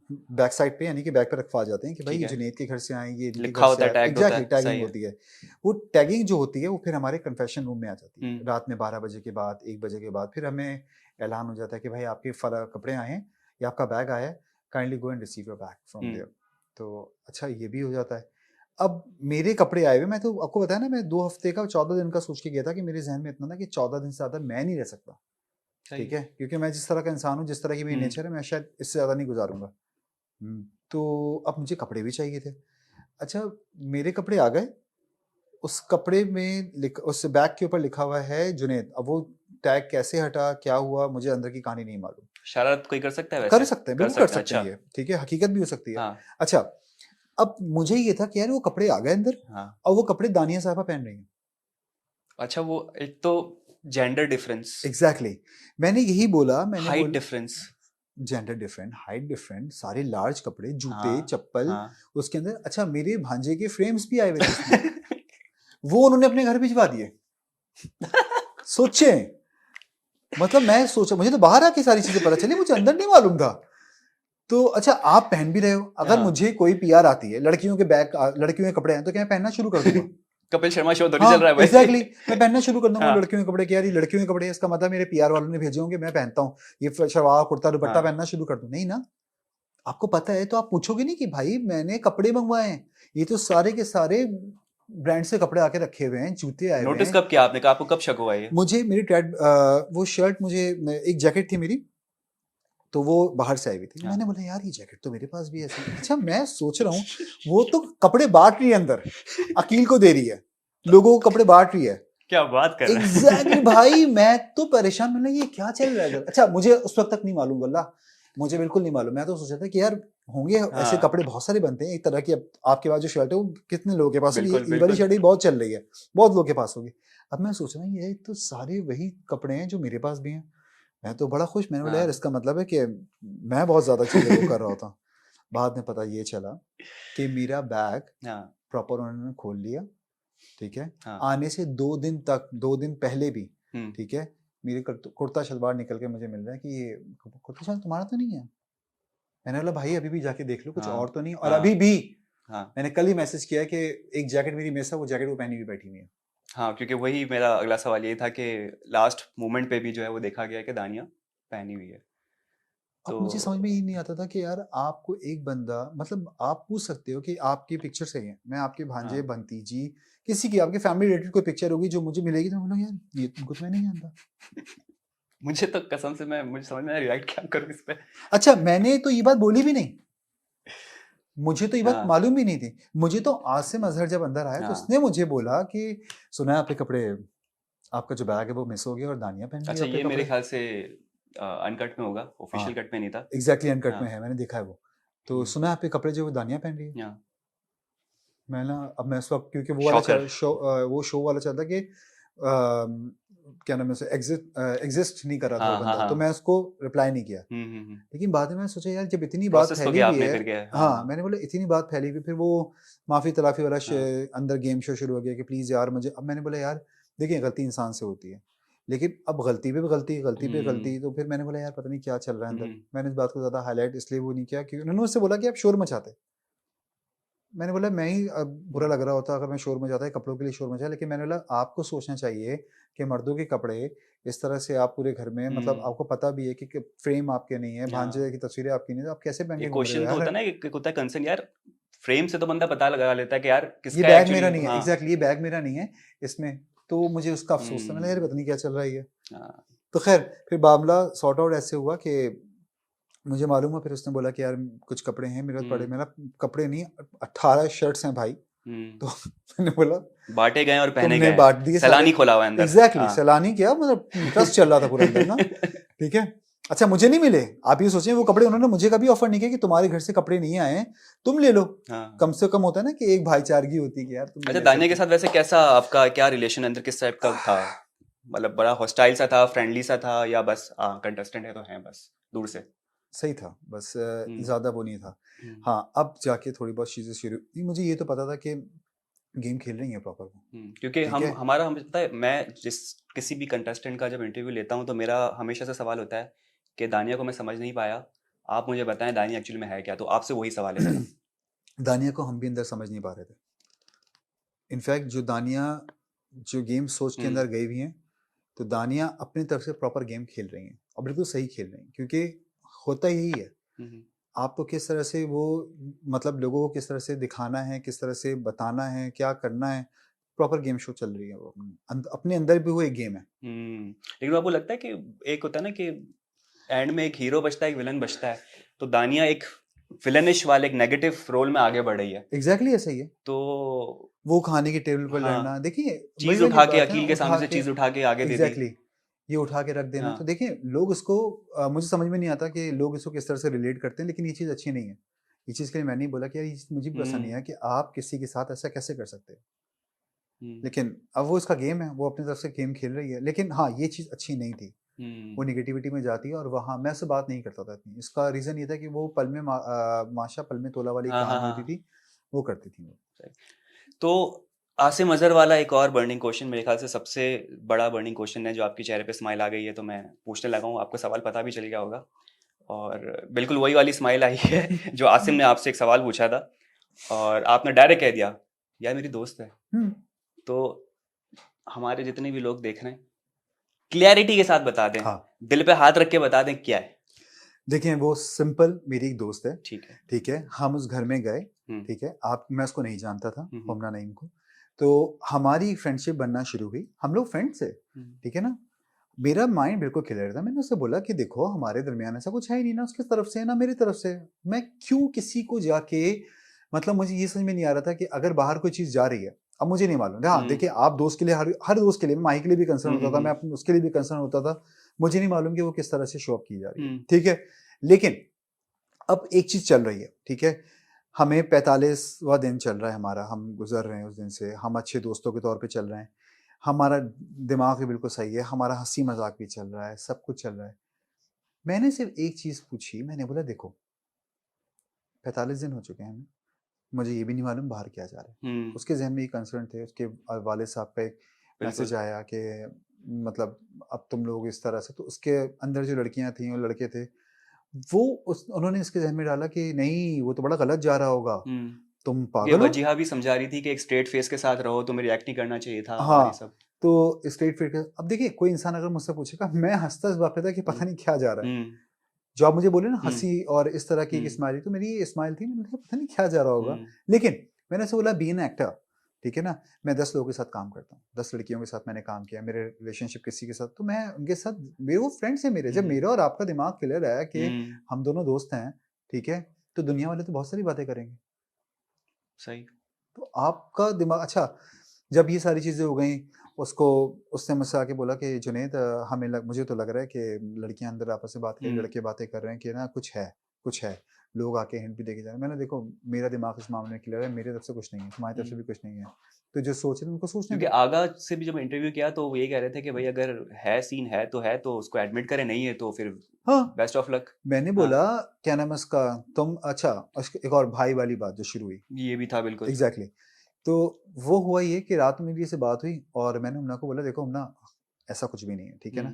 बैक साइड पे यानी कि बैक पे रखवा जाते हैं कि भाई ठीक ये है, जुनैद के घर से आए, ये इनके लिखा घर होता से है, आए, टैग्ड होता एग्जैक्टली है, टैगिंग सही है। होती है। वो टैगिंग जो होती है वो फिर हमारे कन्फेशन रूम में आ जाती है हम्म, रात में 12 बजे के बाद, 1 बजे के बाद, फिर हमें ऐलान हो जाता है कि भाई आपके फला कपड़े आए हैं या आपका बैग आया है, kindly go and receive your bag from hmm, there. तो अच्छा ये भी हो जाता है। अब मेरे कपड़े आए हुए, मैं तो आपको बताया ना, मैं 2 हफ्ते का 14 दिन का सोच के गया था कि मेरे जहन में इतना था कि 14 दिन से ज़्यादा मैं नहीं रह सकता, सही ठीक है। है? क्योंकि मैं जिस तरह का इंसान हूँ, जिस तरह की मेरी नेचर है, मैं शायद इससे ज़्यादा नहीं गुज़ारूँगा। तो अब मुझे कपड़े भी चाहिए थे। अच्छा, मेरे कपड़े आ गए, उस कपड़े में उस बैग के ऊपर लिखा हुआ है जुनैद। अब वो टैग कैसे हटा, क्या हुआ, मुझे अंदर की कहानी नहीं मालूम। शरारत कोई कर सकता है कर वैसे? सकते हैं, कर बिल्कुल कर सकते हैं, सकते हैं अच्छा। ये, ठीक है? हकीकत भी हो सकती है। हाँ, अच्छा, अब मुझे ये था कि यार वो कपड़े आ गए अंदर हाँ। और वो कपड़े दानिया साहबा पहन रही हैं। अच्छा, वो एक तो जेंडर डिफरेंस, एग्जैक्टली मैंने यही बोला, मैंने हाइट बोला difference. Gender different, height different, सारे लार्ज कपड़े, जूते, हाँ, चप्पल हाँ। उसके अंदर। अच्छा, मेरे भांजे के फ्रेम्स भी आए हुए थे उसमें, वो उन्होंने अपने घर भिजवा दिए। सोचे, मतलब मैं सोचा, मुझे तो बाहर आके सारी चीजें पता चली, मुझे अंदर नहीं मालूम था। तो अच्छा, आप पहन भी रहे हो, अगर हाँ, मुझे कोई पीआर आती है, लड़कियों के बैग, लड़कियों के कपड़े हैं, तो क्या मैं पहनना शुरू कर दूंगा? कपिल शर्मा शो थोड़ी हाँ चल रहा है भाई। एग्जैक्टली मैं पहनना शुरू कर दूंगा हाँ, लड़कियों के कपड़े कि यार ये लड़कियों के कपड़े हैं, इसका मतलब मेरे पीआर वालों ने भेजे होंगे, मैं पहनता हूँ, ये शलवार कुर्ता दुपट्टा हाँ। पहनना शुरू कर दूं? नहीं ना। आपको पता है तो आप पूछोगे नहीं कि भाई मैंने कपड़े मंगवाए हैं, ये तो सारे के सारे ब्रांड से कपड़े आके रखे हुए हैं, जूते आए हुए नोटिस हैं। कब किया आपने? कहा आपको कब शक हुआ ये? मुझे मेरी वो शर्ट, मुझे एक जैकेट थी मेरी, तो वो बाहर से आई हुई थी। हाँ। मैंने बोला यार ये जैकेट तो मेरे पास भी ऐसी। अच्छा, मैं सोच रहा हूँ वो तो कपड़े बांट रही है अंदर, अकील को दे रही है, लोगों को कपड़े बांट रही है। क्या बात कर रहा है? एग्जैक्टली भाई, मैं तो परेशान, मैंने ये क्या चल रहा है इधर? अच्छा, मुझे उस वक्त तक नहीं मालूम, वल्लाह मुझे बिल्कुल नहीं मालूम। मैं तो सोचा था कि यार होंगे ऐसे हाँ, कपड़े, बहुत सारे बनते हैं एक तरह की। अब आपके पास जो शर्ट है वो कितने लोगों के पास होगी? बिल्कुल, ये वाली बिल्कुल। शर्ट ही बहुत चल रही है, बहुत लोगों के पास होगी। अब मैं सोच रहा हूँ ये तो सारे वही कपड़े हैं जो मेरे पास भी हैं। मैं तो बड़ा खुश, मैंने बोला यार हाँ। इसका मतलब है कि मैं बहुत ज्यादा चीजें वो कर रहा होता। बाद में पता ये चला कि मेरा बैग हाँ, प्रॉपर उन्होंने खोल लिया, ठीक है? हाँ। आने से 2 दिन तक, 2 दिन पहले भी, हुँ, ठीक है, मेरे कुर्ता शलवार निकल के मुझे मिल रहा है कि ये कुर्ता शलवार तुम्हारा तो नहीं है। मैंने बोला भाई अभी भी जाके देख लो कुछ हाँ, और तो नहीं। और हाँ, अभी भी हाँ। मैंने कल ही मैसेज किया कि एक जैकेट मेरी मिस है, वो जैकेट वो पहनी हुई बैठी हुई है। हाँ, क्योंकि वही मेरा अगला सवाल ये था कि लास्ट मोमेंट पे भी जो है वो देखा गया कि दानिया पहनी हुई है। अब तो मुझे समझ में ये नहीं आता था कि यार आपको एक बंदा, मतलब आप पूछ सकते हो कि आपकी पिक्चर सही है, मैं आपके भांजे, हाँ, भंतीजी, किसी की आपके फैमिली रिलेटेड कोई पिक्चर होगी जो मुझे मिलेगी, तो मैं बोलूँगा यार ये तुमको तो मैं नहीं जानता। मुझे तो कसम से मुझे समझ में नहीं रिएक्ट क्या करूँ इस पे। अच्छा, मैंने तो ये बात बोली भी नहीं, मुझे तो ये बात हाँ, मालूम भी नहीं थी। मुझे तो आसिम अजहर जब अंदर आया तो हाँ। उसने मुझे बोला कि सुना है आपके कपड़े, आपका जो बैग है वो मिस हो गया और दानिया पहन रही है अच्छा, आपके ये मेरे कपड़े। ख्याल से अनकट में होगा, हाँ ऑफिशियल कट में नहीं था। एग्जैक्टली अनकट हाँ, में है, मैंने देखा है वो। तो हुँ, सुना है आपके कपड़े जो वो दानिया पहन रही है। हाँ। मैं ना, अब मैं उस वक्त क्योंकि वो वाला शॉकर। वो शो वाला चलता कि क्या नाम है उसे, एग्जिस्ट नहीं कर रहा था वो हाँ, हाँ, बंदा, तो हाँ। मैं उसको रिप्लाई नहीं किया। हुँ, हुँ, हुँ। लेकिन बाद में मैं सोचा यार जब इतनी बात प्रोसेस तो फैली किया हुई आपने है, फिर क्या? हाँ, हाँ हाँ, मैंने बोला इतनी बात फैली हुई, फिर वो माफी तलाफी वाला हाँ। अंदर गेम शो शुरू हो गया कि प्लीज यार मुझे। अब मैंने बोला यार देखिए गलती इंसान से होती है, लेकिन अब गलती पे भी गलती, गलती पे हुँ, गलती, तो फिर मैंने बोला यार पता नहीं क्या चल रहा है अंदर। हुँ, मैंने इस बात को ज्यादा हाईलाइट इसलिए वो नहीं किया क्योंकि उन्होंने मुझसे बोला कि आप शोर मचाते। मैंने बोला मैं ही बुरा लग रहा होता अगर मैं शोर मचाता है, कपड़ों के लिए शोर मचाया, लेकिन मैंने बोला आपको सोचना चाहिए कि मर्दों के कपड़े इस तरह से आप पूरे घर में, मतलब हुँ। आपको पता भी है कि फ्रेम आपके नहीं है, हाँ, भांजे की तस्वीरें आपकी नहीं है, तो आप कैसे पहन के एक घूम रहे हो क्वेश्चन तो यार? होता है ना, एक होता है कंसर्न यार, फ्रेम से तो बंदा पता लगा लेता है कि यार ये किसका बैग मेरा एक्चुअली। नहीं है, हाँ। एग्जैक्टली ये बैग मेरा नहीं है इसमें। तो मुझे उसका अफसोस था, मैंने यार हुँ, पता नहीं क्या चल रहा है ये। हाँ, तो खैर फिर मामला सॉर्ट आउट ऐसे हुआ कि मुझे मालूम हुआ, फिर उसने बोला कि यार कुछ कपड़े हैं मेरे पास पड़े। हुँ, मेरा कपड़े नहीं, 18 शर्ट्स हैं भाई। हुँ। तो मैंने बोला बाँटे गए और पहने तुमने गए। बांट दिए सारे। सैलानी खोला हुआ है अंदर। एग्जैक्टली हाँ। सैलानी क्या, मतलब ट्रस्ट चल रहा था पूरा अंदर ना, ठीक है? अच्छा मुझे नहीं मिले, आप ये सोचें वो कपड़े उन्होंने मुझे कभी ऑफर नहीं किया कि तुम्हारे घर से कपड़े नहीं आए हैं तुम ले लो। हाँ। कम से कम होता है ना कि एक भाईचारगी होती है कि यार तुम भी अच्छा, ले दानिया सकते के साथ वैसे कैसा आपका क्या रिलेशन अंदर किस टाइप का था? मतलब बड़ा हॉस्टाइल सा था, फ्रेंडली सा था, या बस कंटेस्टेंट है तो हैं बस, दूर से? सही था बस, हुँ, ज्यादा वो नहीं था। हुँ, हाँ अब जाके थोड़ी बहुत चीजें शुरू नहीं, मुझे ये तो पता था कि गेम खेल रही है प्रॉपर वो, क्योंकि ठीक है? हमें पता है, मैं जिस किसी भी कंटेस्टेंट का जब इंटरव्यू लेता हूँ तो मेरा हमेशा से सवाल होता है कि दानिया को मैं समझ नहीं पाया, आप मुझे बताएं दानिया एक्चुअली में है क्या, तो आपसे वही सवाल है मेरा। दानिया को हम भी अंदर समझ नहीं पा रहे थे। इनफैक्ट जो दानिया जो गेम सोच के अंदर गई हुई हैं, तो दानिया अपनी तरफ से प्रॉपर गेम खेल रही हैं और बिल्कुल सही खेल रही हैं, क्योंकि होता यही है। आपको किस तरह से वो मतलब लोगों को किस तरह से दिखाना है, किस तरह से बताना है, क्या करना है, प्रॉपर गेम शो चल रही है वो अपने अंदर भी वो एक गेम है। लेकिन आपको लगता है कि एक होता है ना कि एंड में एक हीरो बचता है, एक विलन बचता है, तो दानिया एक विलनिश वाले एक नेगेटिव रोल में आगे बढ़ रही है। एग्जैक्टली ऐसा ही है। तो वो खाने की टेबल पर हाँ, लड़ना, देखिए चीज उठा के अकील के सामने से चीज उठा के आगे दे दी। एग्जैक्टली ये उठा के रख देना। हाँ। तो देखिए लोग इसको मुझे समझ में नहीं आता कि लोग इसको किस तरह से रिलेट करते हैं, लेकिन ये चीज़ अच्छी नहीं है। ये चीज़ के लिए मैं नहीं बोला कि यार ये चीज़ मुझे भी पसंद नहीं है कि आप किसी के साथ ऐसा कैसे कर सकते हैं। लेकिन अब वो इसका गेम है, वो अपनी तरफ से गेम खेल रही है। लेकिन हाँ, ये चीज़ अच्छी नहीं थी। वो निगेटिविटी में जाती है और वहाँ मैं उससे बात नहीं करता था इतनी। इसका रीज़न ये था कि वो पल में माशा पल में तोला वाली हाँ, कहानी हाँ, होती थी, वो करती थी वो। तो आसिम अजहर वाला एक और बर्निंग क्वेश्चन, मेरे ख्याल से सबसे बड़ा बर्निंग क्वेश्चन है, जो आपके चेहरे पे स्माइल आ गई है तो मैं पूछने लगा हूँ, आपको सवाल पता भी चल गया होगा, और बिल्कुल वही वाली स्माइल आई है जो आसिम ने आपसे एक सवाल पूछा था और आपने डायरेक्ट कह दिया यार मेरी दोस्त है। तो हमारे जितने भी लोग देख रहे हैं क्लियरिटी के साथ बता दें, हाँ। दिल पे हाथ रख के बता दें क्या है। देखिए वो सिंपल मेरी एक दोस्त है, ठीक है, ठीक है। हम उस घर में गए, ठीक है। मैं उसको नहीं जानता था, हम्म, होमना नईम को। तो हमारी फ्रेंडशिप बनना शुरू हुई, हम लोग फ्रेंड्स है, ठीक है ना। मेरा माइंड बिल्कुल क्लियर था। मैंने उससे बोला कि देखो हमारे दरमियान ऐसा कुछ है ही नहीं, ना उसकी तरफ से ना मेरी तरफ से। मैं क्यों किसी को जाके, मतलब मुझे ये समझ में नहीं आ रहा था कि अगर बाहर कोई चीज़ जा रही है, अब मुझे नहीं मालूम। हाँ देखिए, आप दोस्त के लिए हर दोस्त के लिए, माही के लिए भी कंसर्न होता था, मैं उसके लिए भी कंसर्न होता था। मुझे नहीं मालूम कि वो किस तरह से शो अप की जा रही है, ठीक है। लेकिन अब एक चीज़ चल रही है, ठीक है। हमें 45वां दिन चल रहा है हमारा, हम गुजर रहे हैं उस दिन से, हम अच्छे दोस्तों के तौर पे चल रहे हैं, हमारा दिमाग भी बिल्कुल सही है, हमारा हंसी मजाक भी चल रहा है, सब कुछ चल रहा है। मैंने सिर्फ एक चीज़ पूछी, मैंने बोला देखो 45 दिन हो चुके हैं हमें, मुझे ये भी नहीं मालूम बाहर क्या जा रहा है। उसके जहन में ये कंसर्न थे, उसके वालिद साहब का एक मैसेज आया कि मतलब अब तुम लोग इस तरह से, तो उसके अंदर जो लड़कियां थी और लड़के थे, वो उन्होंने इसके जहन में डाला कि नहीं वो तो बड़ा गलत जा रहा होगा, तुम पागल हो। वजीहा भी समझा रही थी कि एक स्ट्रेट फेस के साथ रहो, तुम्हें रिएक्ट नहीं करना चाहिए था। हाँ, और ये सब तो स्ट्रेट फेस। अब देखिए कोई इंसान अगर मुझसे पूछेगा, मैं हंसता इस बात पे था कि पता नहीं क्या जा रहा है। जो आप मुझे बोले ना हंसी और इस तरह की स्माइल, तो मेरी स्माइल थी, मैंने कहा पता नहीं क्या जा रहा होगा। लेकिन मैंने ऐसे बोला बी एन एक्टर, ठीक है ना। मैं 10 लोगों के साथ काम करता हूँ, 10 लड़कियों के साथ मैंने काम किया, मेरे रिलेशनशिप किसी के साथ, तो मैं उनके साथ, मेरे वो फ्रेंड्स हैं मेरे। जब मेरा और आपका दिमाग क्लियर आया कि हम दोनों दोस्त हैं, ठीक है, तो दुनिया वाले तो बहुत सारी बातें करेंगे। सही। तो आपका दिमाग अच्छा, जब ये सारी चीज़ें हो गई, उसने मुझसे आके बोला कि जुनैद मुझे तो लग रहा है कि लड़कियां अंदर आपस में बात कर, लड़के बातें कर रहे हैं कि ना कुछ है, लोग आके हिंट भी देके जा रहे हैं। मैंने देखो मेरा दिमाग इस मामले में क्लियर है, मेरी तरफ से कुछ नहीं है, तुम्हारी तरफ से भी कुछ नहीं है, तो जो सोच रहे हैं उनको सोचने क्योंकि आगा से भी जब इंटरव्यू किया तो वो ये कह रहे थे कि भाई अगर है सीन है तो उसको एडमिट करें, नहीं है तो फिर हाँ बेस्ट ऑफ लक। मैंने बोला क्या नाम है उसका, तुम अच्छा एक और भाई वाली बात जो शुरू हुई, ये भी था बिल्कुल एग्जैक्टली। तो वो हुआ ये कि रात में मेरी से बात हुई और मैंने उन्ना को बोला देखो उन्ना ऐसा कुछ भी नहीं है, ठीक है ना।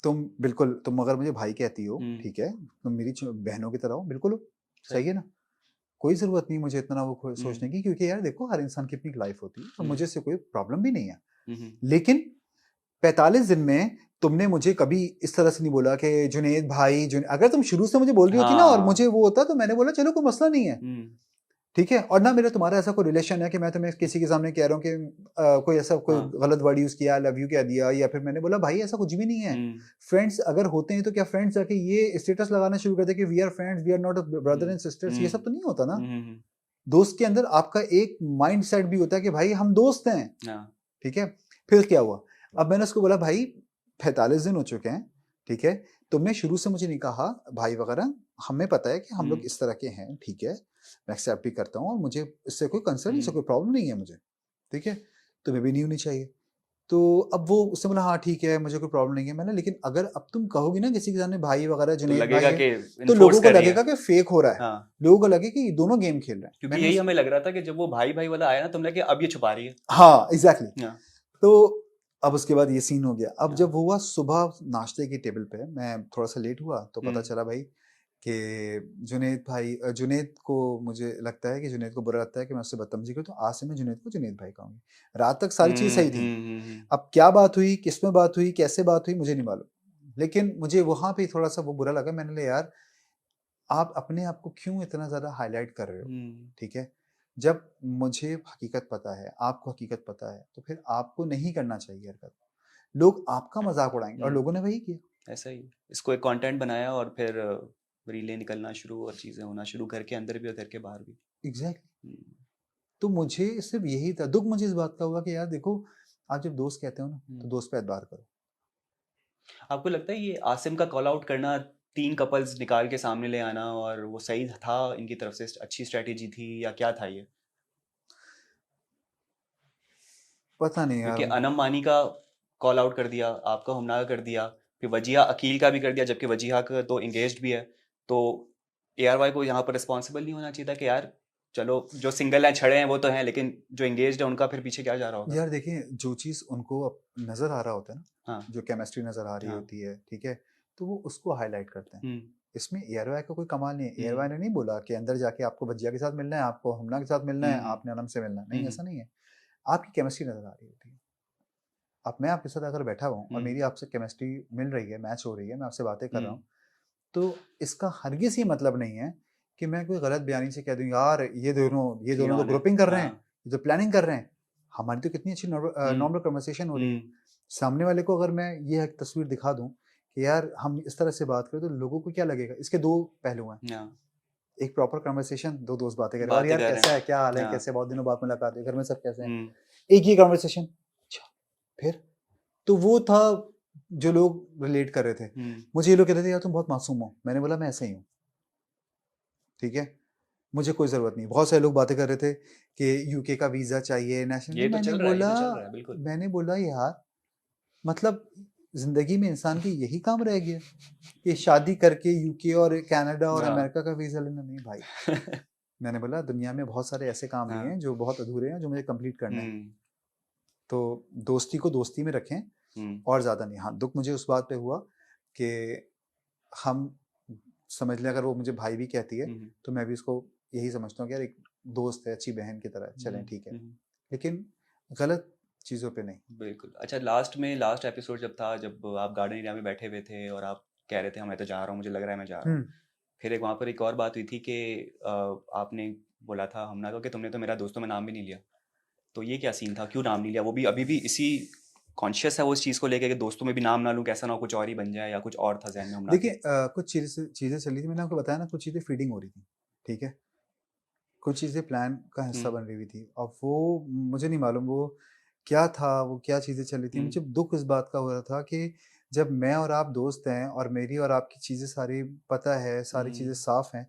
तुम अगर मुझे भाई कहती हो, ठीक है, तुम मेरी बहनों की तरह हो, बिल्कुल हो, सही है ना। कोई ज़रूरत नहीं मुझे इतना वो सोचने की, क्योंकि यार देखो हर इंसान की अपनी लाइफ होती है और मुझे इससे कोई प्रॉब्लम भी नहीं है। लेकिन 45 दिन में तुमने मुझे कभी इस तरह से नहीं बोला कि जुनैद भाई अगर तुम शुरू से मुझे बोल रही होती ना और मुझे वो होता, तो मैंने बोला चलो कोई मसला नहीं है, ठीक है। और ना मेरा तुम्हारा ऐसा कोई रिलेशन है कि मैं तुम्हें किसी के सामने कह रहा हूँ कि कोई ऐसा कोई गलत वर्ड यूज किया, लव यू कह दिया, या फिर मैंने बोला भाई ऐसा कुछ भी नहीं है। फ्रेंड्स अगर होते हैं तो क्या फ्रेंड्स जाके ये स्टेटस लगाना शुरू करते कि we are friends, we are not brother and sisters, ये सब तो नहीं होता ना। दोस्त के अंदर आपका एक माइंड सेट भी होता है कि भाई हम दोस्त हैं, ठीक है। फिर क्या हुआ, अब मैंने उसको बोला भाई 45 दिन हो चुके हैं, ठीक है, तुमने शुरू से मुझे नहीं कहा भाई वगैरह, हमें पता है कि हम लोग इस तरह के हैं, ठीक है, मैं एक्सेप्ट भी करता हूँ और मुझे इससे कोई कंसर्न, इससे कोई प्रॉब्लम नहीं है मुझे, ठीक है, तुम्हें भी नहीं होनी चाहिए। तो अब वो उससे बोला हाँ ठीक है मुझे कोई प्रॉब्लम नहीं है। मैंने लेकिन अगर अब तुम कहोगी ना किसी के सामने भाई वगैरह जुनैद भाई है, तो लोगों को लगेगा कि फेक हो रहा है। लोगों को लगे कि दोनों गेम खेल रहे हैं, क्योंकि यही हमें लग रहा था कि जब वो भाई भाई वाला आया ना, तुमने कहा अब ये छुपा रही है। हाँ एग्जैक्टली। तो अब उसके बाद ये सीन हो गया। अब जब हुआ सुबह नाश्ते की टेबल पे, मैं थोड़ा सा लेट हुआ तो पता चला भाई कि जुनैद को मुझे लगता है कि जुनैद को बुरा लगता है कि मैं उससे बदतमीजी करूँ, तो आज से मैं जुनैद को जुनैद भाई कहूँगी। रात तक सारी चीज़ सही थी। अब क्या बात हुई, किसमें बात हुई, कैसे बात हुई, मुझे नहीं मालूम। लेकिन मुझे वहाँ पे थोड़ा-सा वो बुरा लगा। मैंने कहा यार, आप अपने आप को क्यों इतना ज़्यादा हाइलाइट कर रहे हो? ठीक है? जब मुझे हकीकत पता है, आपको हकीकत पता है, तो फिर आपको नहीं करना चाहिए हरकत। लोग आपका मज़ाक उड़ाएँगे और लोगों ने वही किया। ऐसा ही इसको एक कंटेंट बनाया और फिर रीलें निकलना शुरू और चीज़ें होना शुरू, घर के अंदर भी और घर के बाहर भी। एग्ज़ैक्टली। तो मुझे सिर्फ़ यही था, दुःख मुझे इस बात का हुआ कि यार देखो, आप जब दोस्त कहते हो ना, तो दोस्त पे एतबार करो। आपको लगता है ये आसिम का कॉल आउट करना, 3 कपल्स निकाल के सामने ले आना, और वो सही था इनकी तरफ से, अच्छी स्ट्रैटेजी थी या क्या था ये? पता नहीं क्योंकि यार। अनम मानी का कॉल आउट कर दिया, आपका हमना का कर दिया, फिर वजीहा अकील का भी कर दिया, जबकि वजीहा का तो इंगेज्ड भी है। तो ARY को यहाँ पर रिस्पॉन्सिबल नहीं होना चाहिए था कि यार चलो जो सिंगल हैं छड़े हैं वो तो हैं, लेकिन जो इंगेज्ड है उनका फिर पीछे क्या जा रहा होगा? यार देखिए, जो चीज़ उनको अब नज़र आ रहा होता है ना, हाँ। जो केमिस्ट्री नज़र आ रही हाँ। होती है, ठीक है? तो वो उसको हाइलाइट करते हैं। हम्म। इसमें एआरवाई का कोई कमाल नहीं है। हम्म। एआरवाई ने नहीं बोला कि अंदर जाके आपको भजिया के साथ मिलना है, आपको हमना के साथ मिलना है, हम्म। आपने अनम से मिलना है। नहीं, हम्म। ऐसा नहीं है। आपकी केमिस्ट्री नज़र आ रही होती है। अब मैं आपके साथ अगर बैठा हुआ हूँ और मेरी आपसे केमिस्ट्री मिल रही है, मैच हो रही है, मैं आपसे बातें कर रहा हूँ, तो इसका हरगिज़ ये मतलब नहीं है कि मैं कोई गलत बयानी से कह दूँ, यार ये कि दोनों तो ऑन है। ग्रुपिंग कर रहे हैं, हाँ। ये तो प्लानिंग कर रहे हैं। हमारी तो कितनी अच्छी नॉर्मल कन्वर्सेशन हो रही है। सामने वाले को अगर मैं ये एक तस्वीर दिखा दूँ कि यार हम इस तरह से बात करें, तो लोगों को क्या लगेगा? इसके 2 पहलू हैं। हाँ, एक प्रॉपर कन्वर्सेशन, 2 दोस्त बातें कर रहे हैं, और बातें यार कर रहे कैसा हैं। है? क्या हाल है? हाँ। कैसे बहुत दिनों बाद मुलाकात हुई, घर में सब कैसे हैं? हम्म। एक ही कन्वर्सेशन। अच्छा, फिर? तो वो था जो लोग रिलेट कर रहे थे। मुझे ये लोग कह रहे थे, यार तुम बहुत मासूम हो। मैंने बोला मैं ऐसा ही हूँ, ठीक है? मुझे कोई ज़रूरत नहीं। बहुत सारे लोग बातें कर रहे थे कि यूके का वीज़ा चाहिए, नेशनल। ये तो तो चल रहा है, ये तो चल रहा है, बिल्कुल। मैंने बोला यार, मतलब ज़िंदगी में इंसान की यही काम रह गया कि शादी करके यूके और कनाडा और हाँ। अमेरिका का वीज़ा लेना? नहीं भाई। मैंने बोला दुनिया में बहुत सारे ऐसे काम भी हाँ। हैं जो बहुत अधूरे हैं, जो मुझे कंप्लीट करने हैं। हम्म। तो दोस्ती को दोस्ती में रखें और ज़्यादा नहीं। हाँ, दुःख मुझे उस बात पे हुआ कि हम, समझ लें अगर वो मुझे भाई भी कहती है, तो मैं भी उसको यही समझता हूँ कि यार एक दोस्त है, अच्छी बहन की तरह है, चलें ठीक है। लेकिन गलत चीज़ों पे नहीं। बिल्कुल। अच्छा, लास्ट एपिसोड जब था, जब आप गार्डन एरिया में बैठे हुए थे और आप कह रहे थे मैं तो जा रहा हूँ, मुझे लग रहा है मैं जा रहा हूँ। फिर एक वहाँ पर एक और बात हुई थी कि आपने बोला था हमना को कि तुमने तो मेरा दोस्तों में नाम भी नहीं लिया। तो ये क्या सीन था, क्यों नाम नहीं लिया? वो भी अभी भी इसी कॉन्शियस है वो इस चीज़ को लेके कि दोस्तों में भी नाम ना लूँ, कैसा ना हो कुछ और ही बन जाए, या कुछ और था जहन में हमना के? देखिए, कुछ चीज़ें चल रही थी, मैंने आपको बताया ना, कुछ चीज़ें फीडिंग हो रही थी, ठीक है? कुछ चीज़ें प्लान का हिस्सा बन रही हुई थी। अब वो मुझे नहीं मालूम वो क्या था, वो क्या चीज़ें चल रही थी। मुझे दुःख इस बात का हो रहा था कि जब मैं और आप दोस्त हैं और मेरी और आपकी चीज़ें सारी पता है, सारी चीज़ें साफ़ हैं,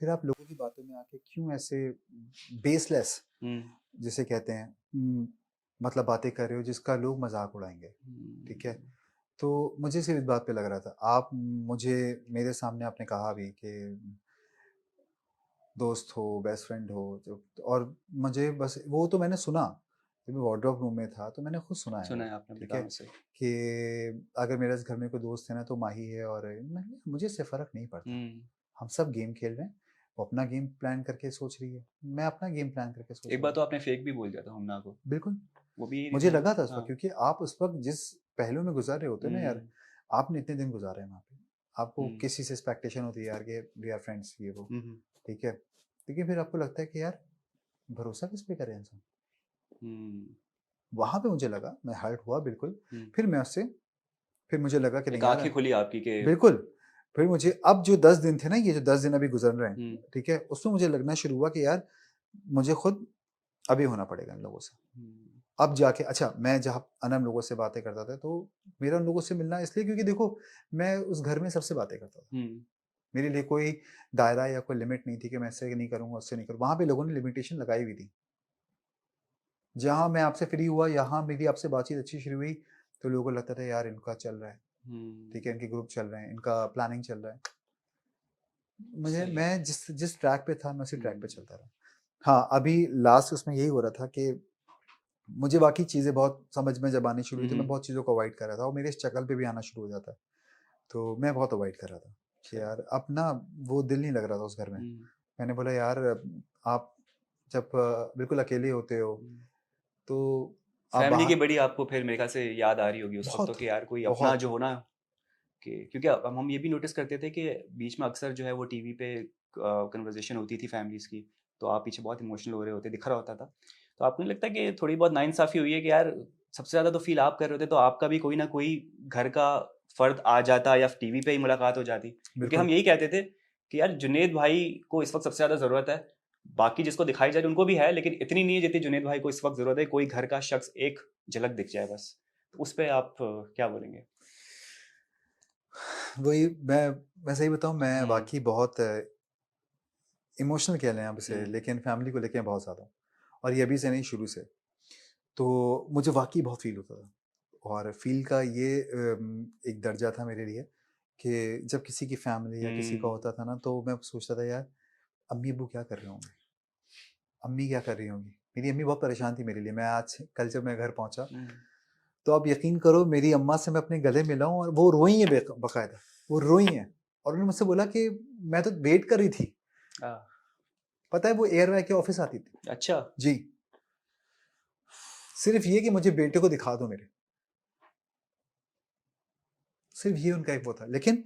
फिर आप लोगों की बातों में आके क्यों ऐसे बेसलेस, जिसे कहते हैं, मतलब बातें कर रहे हो जिसका लोग मज़ाक उड़ाएँगे, ठीक है? तो मुझे सिर्फ़ इस बात पे लग रहा था। आप मुझे, मेरे सामने आपने कहा भी कि दोस्त हो, बेस्ट फ्रेंड हो, जो, और मुझे बस वो तो मैंने सुना, जब मैं वार्डरोब रूम में था तो मैंने खुद सुना है सुना वो, है आपने अपने ठीक है? कानों से। कि अगर मेरे इस घर में कोई दोस्त है ना तो माही है, और मुझे इससे फ़र्क नहीं पड़ता। हम सब गेम खेल रहे हैं, वो अपना गेम प्लान करके सोच रही है, मैं अपना गेम प्लान करके सोच एक रहा बार हूँ। तो आपने फेक भी बोल दिया था हमना को। बिल्कुल, वो भी यही मुझे रीज़न है लगा था ना? उस वक़्त, हाँ। क्योंकि आप उस वक़्त जिस पहलू में गुज़र रहे होते हैं ना यार, आपने इतने दिन गुज़ारे हैं वहाँ पे, आपको किसी से एक्सपेक्टेशन होती है यार कि वी आर फ्रेंड्स, ये वो, ठीक है? लेकिन फिर आपको लगता है कि यार भरोसा किस पे करे इंसान? वहाँ पे मुझे लगा, मैं हर्ट हुआ बिल्कुल। फिर मैं उससे, फिर मुझे लगा कि नहीं एक यार, आँखें खुली आपकी कि बिल्कुल। फिर मुझे अब जो 10 दिन थे ना, ये जो 10 दिन अभी गुज़र रहे हैं, ठीक है? उसमें मुझे लगना शुरू हुआ कि यार मुझे खुद अभी होना पड़ेगा इन लोगों से। अब जाके, अच्छा, मैं जहाँ अनम लोगों से बातें करता था, तो मेरा उन लोगों से मिलना इसलिए क्योंकि देखो, मैं उस घर में सबसे बातें करता था। मेरे लिए कोई दायरा या कोई लिमिट नहीं थी कि मैं इससे नहीं करूँगा, उससे नहीं करूँ। वहाँ पे लोगों ने लिमिटेशन लगाई हुई थी। जहाँ मैं आपसे फ्री हुआ, यहाँ मेरी आपसे बातचीत अच्छी शुरू हुई, तो लोगों को लगता था यार इनका चल रहा है, ठीक है, इनके ग्रुप चल रहे हैं, इनका प्लानिंग चल रहा है। मैं जिस ट्रैक पे था, मैं उसी ट्रैक पे चलता रहा। हाँ, अभी लास्ट उसमें यही हो रहा था कि मुझे बाकी चीज़ें बहुत समझ में जब आनी शुरू हुई, तो मैं बहुत चीज़ों को अवॉइड कर रहा था, और मेरे इस शक्ल पे भी आना शुरू हो जाता है, तो मैं बहुत अवॉइड कर रहा था। कि यार अब ना वो दिल नहीं लग रहा था उस घर में। मैंने बोला यार आप जब बिल्कुल अकेले होते हो तो आप फैमिली की बाहर बड़ी आपको फिर मेरे ख्याल से याद आ रही होगी उस वक्त तो बहुत कि यार कोई अपना बहुत जो होना कि क्योंकि अब हम ये भी नोटिस करते थे कि बीच में अक्सर जो है वो टीवी पे कन्वर्सेशन होती थी फैमिलीज की, तो आप पीछे बहुत इमोशनल हो रहे होते दिख रहा होता था, तो आपको नहीं लगता कि थोड़ी बहुत नाइंसाफी हुई है कि यार सबसे ज़्यादा तो फील आप कर रहे होते तो आपका भी कोई ना कोई घर का फर्द आ जाता या टीवी पे ही मुलाकात हो जाती, क्योंकि हम बिल्कुल। यही कहते थे कि यार जुनेद भाई को इस वक्त सबसे ज़्यादा ज़रूरत है, बाकी जिसको दिखाई जा रही उनको भी है लेकिन इतनी नहीं है जितनी जुनेद भाई को इस वक्त ज़रूरत है, कोई घर का शख्स एक झलक दिख जाए बस। तो उस पर आप क्या बोलेंगे? वही मैं सही बताऊं, मैं हम्म। वाकई बहुत इमोशनल कह लें आप इसे, हम्म। लेकिन फैमिली को लेके बहुत ज़्यादा, और ये अभी से नहीं शुरू से। तो मुझे वाकई बहुत फील होता था, और फील का ये एक दर्जा था मेरे लिए कि जब किसी की फैमिली या किसी का हम्म। होता था ना, तो मैं सोचता था यार अम्मी अब्बू क्या कर रहे होंगे, अम्मी क्या कर रही होंगी। मेरी अम्मी बहुत परेशान थी मेरे लिए। मैं आज कल जब मैं घर पहुंचा हम्म। तो आप यकीन करो मेरी अम्मा से मैं अपने गले मिला हूँ और वो रोई हैं बकायदा, वो रोई हैं। और उन्होंने मुझसे बोला कि मैं तो वेट कर रही थी, आ, पता है वो एयरवाई के ऑफिस आती थी अच्छा। जी, सिर्फ ये कि मुझे बेटे को दिखा दो मेरे, सिर्फ ये उनका एक वो था। लेकिन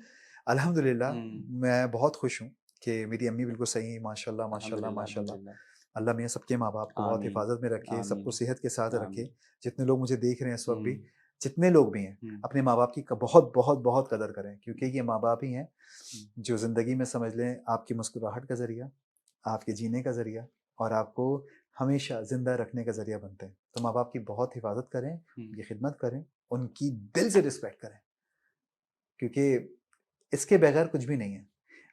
अल्हम्दुलिल्लाह हम्म। मैं बहुत खुश हूँ कि मेरी अम्मी बिल्कुल सही है, माशाल्लाह माशाल्लाह अल्हम्दुलिल्लाह माशाल्लाह। अल्हम्दुलिल्लाह। अल्लाह मियाँ सबके माँ बाप को बहुत आमीन। हिफाजत में रखे, सबको आमीन। सेहत के साथ रखे। आमीन। जितने लोग मुझे देख रहे हैं इस वक्त भी, हम्म। जितने लोग भी हैं, हम्म। अपने माँ बाप की बहुत बहुत बहुत कदर करें, क्योंकि ये माँ बाप ही हैं हम्म। जो ज़िंदगी में समझ लें आपकी मुस्कुराहट का ज़रिया, आपके जीने का ज़रिया, और आपको हमेशा ज़िंदा रखने का ज़रिया बनते हैं। तो माँ बाप की बहुत हिफाजत करें, हम्म। उनकी खिदमत करें, उनकी दिल से रिस्पेक्ट करें, क्योंकि इसके बगैर कुछ भी नहीं है।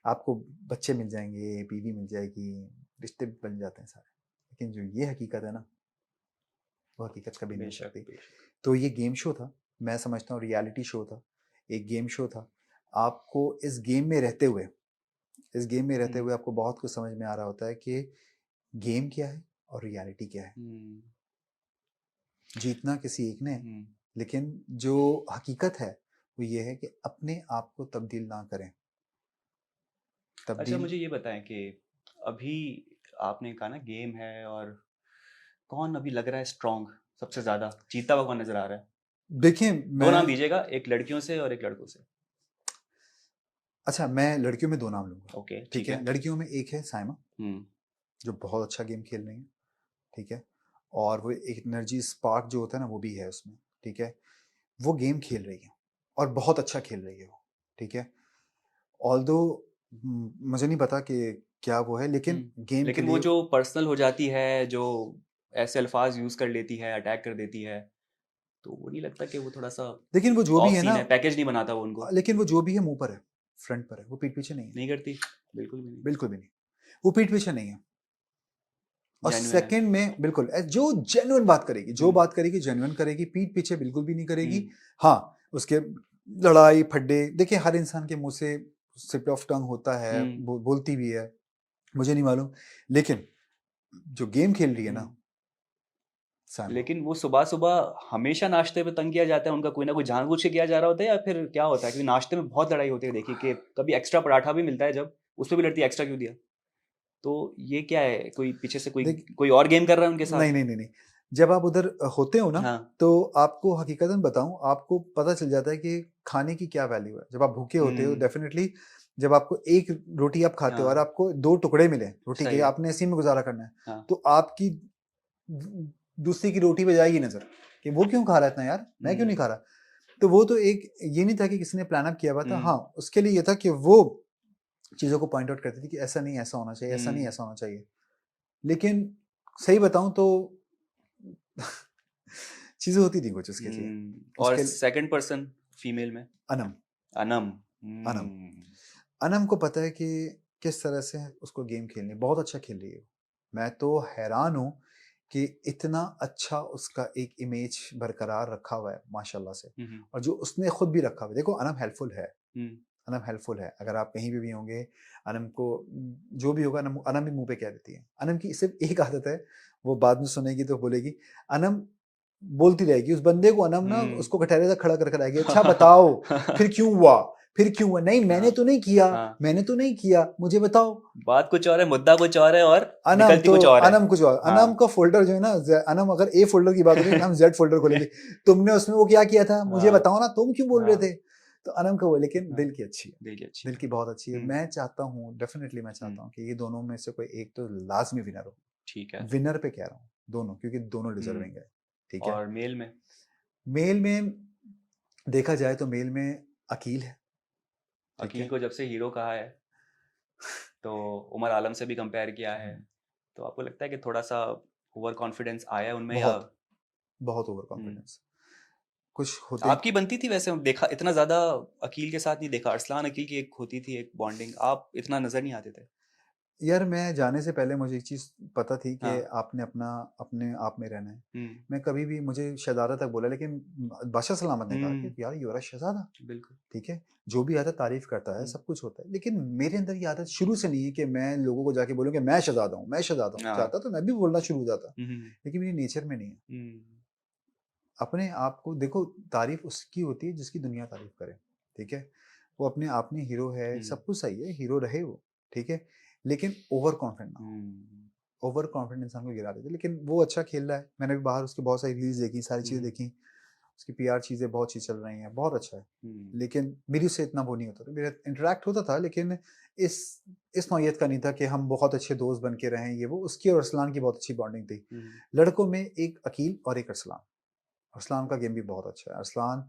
आपको बच्चे मिल जाएंगे, बीवी मिल जाएगी, रिश्ते भी बन जाते हैं सारे, लेकिन जो ये हकीकत है ना, वो हकीकत कभी नहीं हो बेशक सकती। बेशक। तो ये गेम शो था, मैं समझता हूँ रियलिटी शो था, एक गेम शो था। आपको इस गेम में रहते हुए, इस गेम में रहते हम्म। हुए आपको बहुत कुछ समझ में आ रहा होता है कि गेम क्या है और रियलिटी क्या है। हम्म। जीतना किसी एक ने है, हम्म। लेकिन जो हकीकत है वो ये है कि अपने आप को तब्दील ना करें। अच्छा तब्दील मुझे ये बताएं कि अभी आपने कहा ना गेम है, और कौन अभी लग रहा है स्ट्रांग सबसे ज्यादा जीता हुआ कौन नजर आ रहा है? देखिए दो नाम मैं, दीजिएगा, एक लड़कियों से और एक लड़कों से। अच्छा मैं लड़कियों में दो नाम लूंगा। ओके ठीक ठीक है, है। लड़कियों में एक है साइमा, हम्म। जो बहुत अच्छा गेम खेल रही है। ठीक है, और वो एक एनर्जी स्पार्क जो होता है ना वो भी है उसमें। ठीक है, वो गेम खेल रही है और बहुत अच्छा खेल रही है वो। ठीक है, ऑल्दो मुझे नहीं पता कि क्या वो है, लेकिन गेम के लेकिन वो लिए, जो पर्सनल हो जाती है, जो ऐसे अल्फाज यूज कर लेती है, अटैक कर देती है, तो वो नहीं लगता कि वो थोड़ा सा लेकिन वो जो भी ऑफ है सीन ना, है, पैकेज नहीं बनाता वो उनको? लेकिन वो जो भी है मुंह पर है, फ्रंट पर है, वो पीठ पीछे नहीं है। नहीं करती, बिल्कुल भी नहीं। बिल्कुल भी नहीं, वो पीठ पीछे नहीं है। और जेन्युइन है। सेकंड में बिल्कुल जो जेन्युइन बात करेगी, जो हम्म। बात करेगी जेन्युइन करेगी, पीठ पीछे बिल्कुल भी नहीं करेगी। हम्म। हाँ, उसके लड़ाई फड्डे देखिए, हर इंसान के मुंह से स्लिप ऑफ टंग होता है, हम्म। बोलती भी है, मुझे नहीं मालूम। लेकिन जो गेम खेल रही है ना हम्म। साइमा, लेकिन वो सुबह सुबह हमेशा नाश्ते पे तंग किया जाता है उनका, कोई ना कोई जानबूझ के किया जा रहा होता है या फिर क्या होता है? क्योंकि नाश्ते में बहुत लड़ाई होती है, देखिए कि कभी एक्स्ट्रा पराठा भी मिलता है जब, उस पर भी लड़ती है एक्स्ट्रा क्यों दिया। तो ये क्या है, कोई पीछे से कोई देख, कोई और गेम कर रहा है उनके नहीं साथ? नहीं नहीं नहीं, जब आप उधर होते हो ना, हाँ। तो आपको हकीकतन बताऊं, आपको पता चल जाता है कि खाने की क्या वैल्यू है। जब आप भूखे होते हो, हम्म। डेफिनेटली जब आपको एक रोटी आप खाते हो और हाँ आपको दो टुकड़े मिले रोटी के, सही है। आपने इसी में गुजारा करना है, हाँ। तो आपकी दूसरी की रोटी पे जाएगी नजर कि वो क्यों खा रहा है इतना यार, मैं क्यों नहीं हम्म। खा रहा। तो वो तो एक ये नहीं था कि किसी ने प्लान अप किया हुआ था, हम्म। हाँ उसके लिए ये था कि वो चीजों को पॉइंट आउट करती थी कि ऐसा नहीं, ऐसा होना चाहिए, ऐसा नहीं, हम्म। ऐसा होना चाहिए। लेकिन सही बताऊं तो चीजें होती थी कुछ उसके लिए। और उसके सेकंड पर्सन फीमेल में? अनम, अनम। अनम, अनम को पता है कि किस तरह से उसको गेम खेलनी है, बहुत अच्छा खेल रही है वो। मैं तो हैरान हूँ कि इतना अच्छा उसका एक इमेज बरकरार रखा हुआ है माशाल्लाह से, हम्म। और जो उसने खुद भी रखा हुआ है। देखो अनम हेल्पफुल है, हम्म। अनम हेल्पफुल है। अगर आप कहीं भी होंगे, अनम को जो भी होगा अनम, अनम भी मुंह पे कह देती है। अनम की सिर्फ एक आदत है, वो बाद में सुनेगी तो बोलेगी, अनम बोलती रहेगी उस बंदे को, अनम ना हम्म। उसको कटहरे तक खड़ा कर कर आएगी, अच्छा बताओ फिर क्यों हुआ, फिर क्यों हुआ? नहीं मैंने हाँ तो नहीं किया, हाँ, मैंने तो नहीं किया, मुझे बताओ। बात कुछ और है, मुद्दा कुछ और है, और अनम निकलती तो कुछ और है। अनम कुछ और, अनम हाँ का फोल्डर जो है ना, अनम अगर ए फोल्डर की बात हो रही है हम जेड फोल्डर खोलेंगे। तुमने उसमें वो क्या किया था मुझे हाँ बताओ ना, तुम क्यों बोल रहे हाँ थे? तो अनम का वो, लेकिन हाँ, दिल की अच्छी है, दिल की अच्छी दिल है। की बहुत अच्छी है। हम्म मैं चाहता हूँ, डेफिनेटली मैं चाहता हूँ कि ये दोनों में से कोई एक तो लाजमी विनर हो। ठीक है। विनर पे कह रहा हूँ दोनों, क्योंकि दोनों हम्म डिजर्विंग है। ठीक है। और मेल में? मेल में देखा जाए तो मेल में अकील है। ठीक अकील है। को जब से हीरो कहा है, तो उमर आलम से भी कंपेयर किया है, तो आपको लगता है कि थोड़ा सा ओवर कॉन्फिडेंस आया है उनमें, या बहुत बहुत ओवर हम्म, कॉन्फिडेंस कुछ होते। आपकी बनती थी वैसे? देखा इतना ज्यादा अकील के साथ नहीं देखा, अरसलान अकील की एक होती थी एक बॉन्डिंग, आप इतना नजर नहीं आते थे। यार मैं जाने से पहले मुझे एक चीज़ पता थी कि हाँ आपने अपना अपने आप में रहना है। हम्म मैं कभी भी, मुझे शहजादा तक बोला, लेकिन बादशाह सलामत ने कहा हम्म, कि यार युवराज शहजादा। बिल्कुल। ठीक है। जो भी आता है तारीफ करता है, हम्म, सब कुछ होता है, लेकिन मेरे अंदर ये आदत शुरू से नहीं है कि मैं लोगों को जाके बोलूँ कि मैं शहजादा हूँ, मैं शहजादा हूँ। हाँ चाहता तो मैं भी बोलना शुरू हो जाता, हम्म लेकिन मेरी नेचर में नहीं है। हम्म अपने आप को देखो, तारीफ उसकी होती है जिसकी दुनिया तारीफ करे। ठीक है। वो अपने आप में हीरो है, हम्म सब कुछ सही है, हीरो रहे वो। ठीक है। लेकिन ओवर कॉन्फिडेंट ना हो। हम्म ओवर कॉन्फिडेंट इंसान को गिरा देते, लेकिन वो अच्छा खेल रहा है। मैंने भी बाहर उसकी बहुत सारी रील्स देखी, सारी चीज़ें हम्म देखी, उसकी पीआर चीज़ें बहुत चीज़ चल रही हैं, बहुत अच्छा है। हम्म लेकिन मेरी उससे इतना वो नहीं होता था, मेरा इंटरेक्ट होता था, लेकिन इस इस नौयत का नहीं था कि हम बहुत अच्छे दोस्त बन के रहें। ये वो, उसकी और अरसलान की बहुत अच्छी बॉन्डिंग थी। हम्म लड़कों में एक अकील और एक अरसलान। अरसलान का गेम भी बहुत अच्छा है। अरसलान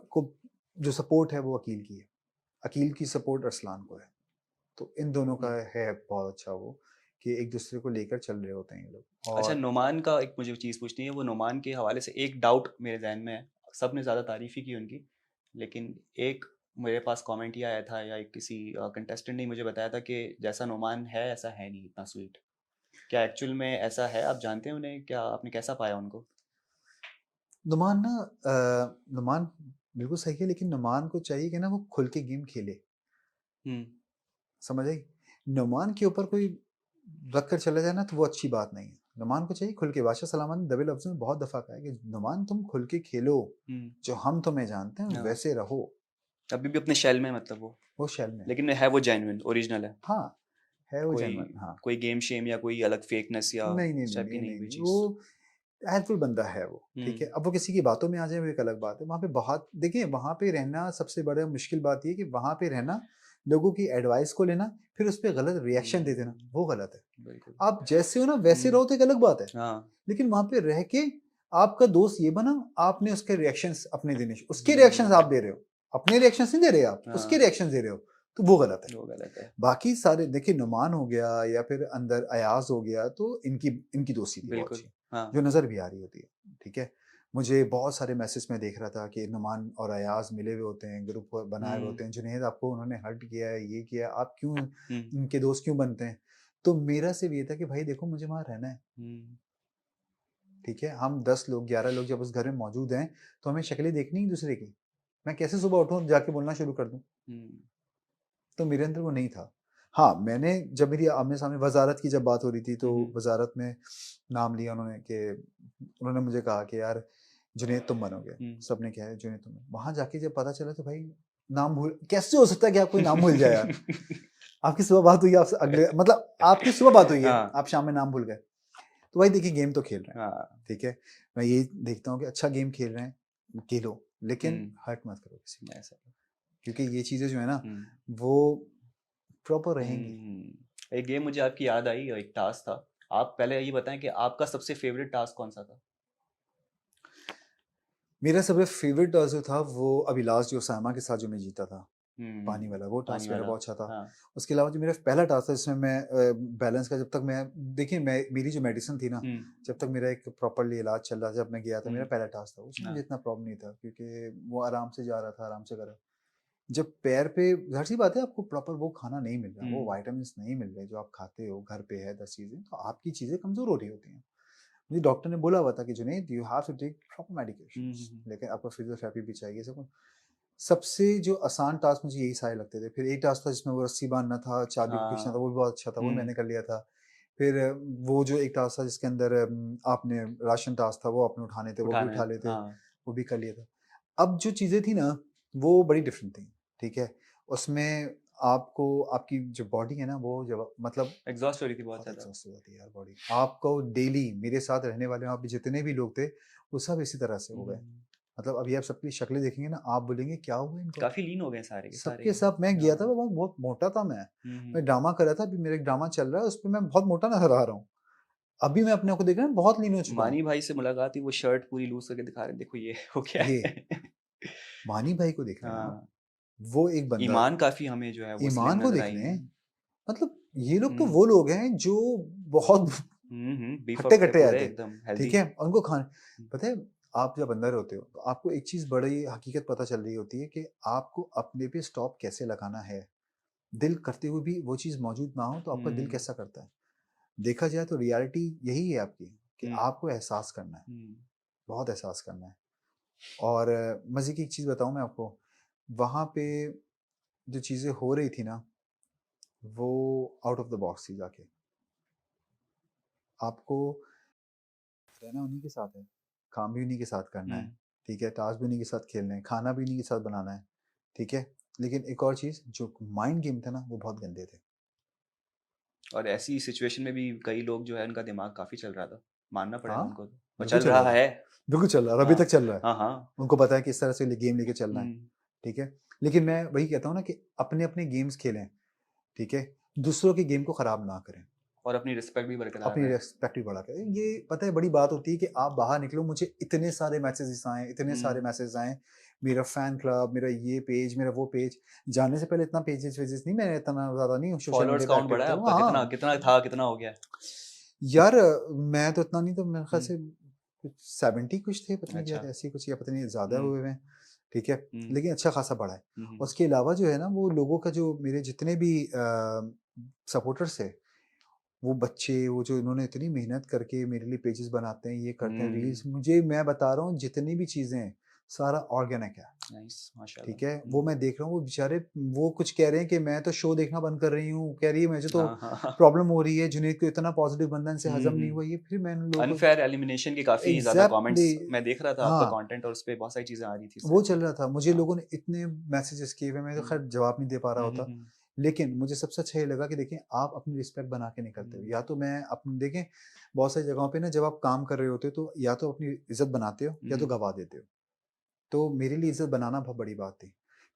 को जो सपोर्ट है वो अकील की है, अकील की सपोर्ट अरसलान को है। तो इन दोनों का हम्म। है बहुत अच्छा वो, कि एक दूसरे को लेकर चल रहे होते हैं ये लोग। अच्छा, और नुमान का एक मुझे चीज़ पूछनी है, वो नुमान के हवाले से एक डाउट मेरे जहन में है। सब ने ज़्यादा तारीफ ही की उनकी, लेकिन एक मेरे पास कमेंट ही आया था, या एक किसी कंटेस्टेंट ने मुझे बताया था कि जैसा नुमान है ऐसा है नहीं, इतना स्वीट। क्या एक्चुअल में ऐसा है? आप जानते हैं उन्हें? क्या आपने कैसा पाया उनको? नुमान ना, नुमान बिल्कुल सही है, लेकिन नुमान को चाहिए कि ना वो खुल के गेम खेले। हम्म समझ आई? नुमान के ऊपर कोई रख कर चला जाए ना तो वो अच्छी बात नहीं है। नुमान को चाहिए खुल के, बादशाह सलामत ने दबे लफ्ज़ों में बहुत दफ़ा कहा है कि नुमान तुम खुल के खेलो, हम्म जो हम तुम्हें जानते हैं हाँ, वैसे रहो। अभी भी अपने शेल में, मतलब वो, वो शेल में है। लेकिन है वो जेन्युइन ओरिजिनल है? हाँ, है वो कोई जेन्युइन, हाँ। कोई गेम शेम या कोई अलग फेकनेस या नहीं, नहीं, इस नहीं, टाइप की नहीं, नहीं नहीं, कोई नहीं, चीज़? वो हेल्पफुल बंदा है वो। ठीक है। हम्म अब वो किसी की बातों में आ जाए वो एक अलग बात है। वहाँ पे बहुत देखिए, वहाँ पे रहना सबसे बड़ा मुश्किल बात ये है कि वहाँ पे रहना, लोगों की एडवाइस को लेना, फिर उस पे गलत रिएक्शन दे देना, हम्म, वो गलत है। बिल्कुल। आप जैसे हो ना वैसे हम्म रहो तो एक अलग बात है। हाँ लेकिन वहाँ पे रह के आपका दोस्त ये बना, आपने उसके रिएक्शंस अपने देने, उसके रिएक्शंस हम्म आप दे रहे हो, अपने रिएक्शंस नहीं दे रहे आप, उसके हाँ, रिएक्शंस दे रहे हो, तो वो गलत है। वो गलत है। बाकी सारे देखिए, नुमान हो गया या फिर अंदर अयाज हो गया, तो इनकी इनकी दोस्ती थी बहुत बिल्कुल। अच्छी, हाँ जो नज़र भी आ रही होती है। ठीक है। मुझे बहुत सारे मैसेज में देख रहा था कि नुमान और अयाज मिले हुए होते हैं, ग्रुप बनाए हुए हम्म होते हैं, जुनैद आपको उन्होंने हर्ट किया है, ये किया है, आप क्यों हम्म इनके दोस्त क्यों बनते हैं? तो मेरा सिर्फ ये था कि भाई देखो, मुझे वहाँ रहना है। हम्म ठीक है। हम 10 लोग 11 लोग जब उस घर में मौजूद हैं, तो हमें शक्लें देखनी ही दूसरे की। मैं कैसे सुबह उठूँ जाके बोलना शुरू कर दूँ? हम्म तो मेरे अंदर वो नहीं था। हाँ, मैंने जब मेरी आमने-सामने वज़ारत की जब बात हो रही थी, तो हम्म वज़ारत में नाम लिया उन्होंने कि उन्होंने मुझे कहा कि यार जुनैद तुम बनोगे। हम्म सबने कहा है जुनैद तुम। वहाँ जाके जब पता चला तो भाई, नाम भूल कैसे हो सकता है कि आप कोई नाम भूल जाए यार? आपकी सुबह बात हुई, आपसे अगले मतलब आपकी सुबह बात हुई है, हाँ आप शाम में नाम भूल गए। तो भाई देखिए, गेम तो खेल रहे हैं। हाँ ठीक है। मैं ये देखता हूँ कि अच्छा गेम खेल रहे हैं, खेलो, लेकिन हम्म हर्ट मत करो किसी को। ऐसा। क्योंकि ये चीज़ें जो है ना, हम्म वो प्रॉपर रहेंगी। एक गेम मुझे आपकी याद आई, एक टास्क था। आप पहले ये बताएं कि आपका सबसे फेवरेट टास्क कौन सा था? मेरा सबसे फेवरेट जो था वो अभी लास्ट जो सायमा के साथ जो मैं जीता था, पानी वाला, वो पानी टास्क मेरा वाला। बहुत अच्छा था। हाँ उसके अलावा जो मेरा पहला टास्क था जिसमें मैं बैलेंस का, जब तक मैं देखिए, मैं मेरी जो मेडिसिन थी ना, हम्म जब तक मेरा एक प्रॉपरली इलाज चल रहा था, जब मैं गया था, मेरा हम्म पहला टास्क था, उसमें मुझे हाँ इतना प्रॉब्लम नहीं था क्योंकि वो आराम से जा रहा था, आराम से कर रहा। जब पैर पे, ज़ाहिर सी बात है, आपको प्रॉपर वो खाना नहीं मिल रहा, वो हम्म वाइटामिन नहीं मिल रहे जो आप खाते हो घर पे है 10 चीज़ें, तो आपकी चीज़ें कमज़ोर हो रही होती हैं। मुझे डॉक्टर ने बोला हुआ था कि Junaid you have to take proper medications, hmm लेकिन आपको फिजियोथेरेपी भी चाहिए सब कुछ। सबसे जो आसान टास्क मुझे यही सारे लगते थे। फिर एक टास्क था जिसमें वो रस्सी बांधना था, चाबी को खींचना था, हाँ वो भी बहुत अच्छा था, वो भी हम्म मैंने कर लिया था। फिर वो जो एक टास्क था जिसके अंदर आपने राशन टास्क था, वो आपने उठाने थे, वो भी उठाना उठा है, लेते, हाँ वो भी कर लिया था। अब जो चीज़ें थी ना, वो बड़ी डिफरेंट थी। ठीक है, उसमें आपको आपकी जो बॉडी है ना वो जब मतलब एग्जॉस्ट हो रही थी बहुत बहुत ज्यादा। एग्जॉस्ट हो जाती है यार बॉडी। आपको डेली मेरे साथ रहने वाले वहाँ पे जितने भी लोग थे वो सब इसी तरह से हो गए। मतलब अभी आप सबकी शक्लें देखेंगे ना, आप बोलेंगे क्या हुआ इनको। काफी लीन हो गए सारे के सारे सबके सब, मैं गया था हाँ। वो बहुत मोटा था मैं हम्म। ड्रामा कर रहा था, अभी मेरा एक ड्रामा चल रहा है उस पर मैं बहुत मोटा नजर आ रहा हूँ। अभी मैं अपने आप को देख रहा हूँ बहुत लीन हो चुका हूँ। मानी भाई से मुलाकात हुई, वो शर्ट पूरी लूज करके दिखा रहे हैं, देखो ये हो गया ये है। मानी भाई को देख रहे हैं आप, हाँ, वो एक बंदा, ईमान काफी हमें जो है वो ईमान स्लिम को नजर देख आई रहे है। हैं। मतलब ये लोग तो हम्म। वो लोग हैं जो बहुत बीफ हट्टे अप थे कट्टे आए पूरे थे, एकदम ठीक हेल्दी। है, उनको खाने। पता है, आप जब अंदर होते हो तो आपको एक चीज बड़ी हकीकत पता चल रही होती है कि आपको अपने पे स्टॉप कैसे लगाना है। दिल करते हुए भी वो चीज मौजूद ना हो तो आपका दिल कैसा करता है। देखा जाए तो रियलिटी यही है आपकी, कि आपको एहसास करना है, बहुत एहसास करना है। और मजे की एक चीज बताऊं मैं आपको, वहां पे जो चीजें हो रही थी ना वो आउट ऑफ द बॉक्स थी। जाके आपको रहना उन्हीं के साथ है, काम भी उन्हीं के साथ करना है, ठीक है, टास्क भी उन्हीं के साथ खेलने हैं, खाना भी उन्हीं के साथ बनाना है, ठीक है। लेकिन एक और चीज़, जो माइंड गेम थे ना वो बहुत गंदे थे। और ऐसी सिचुएशन में भी कई लोग जो है उनका दिमाग काफी चल रहा था, मानना पड़ेगा हाँ, उनको तो। और बिल्कुल चल चल रहा रहा था, है। बिल्कुल चल रहा है और अभी हाँ तक चल रहा है। हाँ हाँ। उनको पता है कि इस तरह से गेम लेके चलना है, हम्म। ठीक है। लेकिन मैं वही कहता हूँ ना कि अपने अपने गेम्स खेलें, ठीक है, दूसरों के गेम को ख़राब ना करें, और अपनी रिस्पेक्ट भी बरकरार अपनी रहे। रेस्पेक्ट भी बढ़ा के। ये पता है बड़ी बात होती है कि आप बाहर निकलो, मुझे इतने सारे मैसेजेस आए, इतने सारे मैसेजेस आए, मेरा फैन क्लब, मेरा ये पेज, मेरा वो पेज। जाने से पहले इतना पेजेस वेजेस नहीं, मैं इतना ज़्यादा नहीं सोशल फॉलोअर्स मीडिया पे काउंट एक्टिव बढ़ा है था। आपका, कितना हाँ कितना था, कितना हो गया? यार, मैं तो इतना नहीं, तो मेरे ख्याल हम्म। से कुछ 70 कुछ थे, पता नहीं क्या अच्छा। ऐसी कुछ, या पता नहीं ज़्यादा हम्म। हुए हैं, ठीक है। हम्म। लेकिन अच्छा खासा बढ़ा है। हम्म। उसके अलावा जो है ना, वो लोगों का जो मेरे जितने भी सपोर्टर्स है, वो बच्चे, वो जो इन्होंने इतनी मेहनत करके मेरे लिए पेजेस बनाते हैं, ये करते हैं, रील्स, मुझे, मैं बता रहा हूँ जितनी भी चीज़ें हैं सारा ऑर्गेनिक है, नाइस ठीक है। माशाल्लाह। वो मैं देख रहा हूँ, वो बेचारे, वो कुछ कह रहे हैं कि मैं तो शो देखना बंद कर रही हूँ, कह रही है मुझे तो हाँ हाँ हाँ। प्रॉब्लम हो रही है, जुनैद को इतना पॉजिटिव बंदा इनसे हजम नहीं हुआ, ये फिर मैंने लोगों को अनफेयर एलिमिनेशन के काफी ज्यादा एग्जैक्टली, कमेंट्स मैं देख रहा था आपका हाँ, कंटेंट, और उस पे बहुत सारी चीजें आ रही थी वो इससे। चल रहा था। मुझे हाँ। लोगों ने इतने मैसेजेस किए हुए, मैं तो खैर हम्म। जवाब नहीं दे पा रहा होता। हम्म। लेकिन मुझे सबसे अच्छा ये लगा कि देखिए, आप अपनी रिस्पेक्ट बना के निकलते हो। हम्म। या तो मैं अपनी, देखें, बहुत सारी जगहों पे ना जब आप काम कर रहे होते हो तो या तो अपनी इज्जत बनाते हो या तो गवा देते हो। तो मेरे लिए इज्जत बनाना बहुत बड़ी बात थी।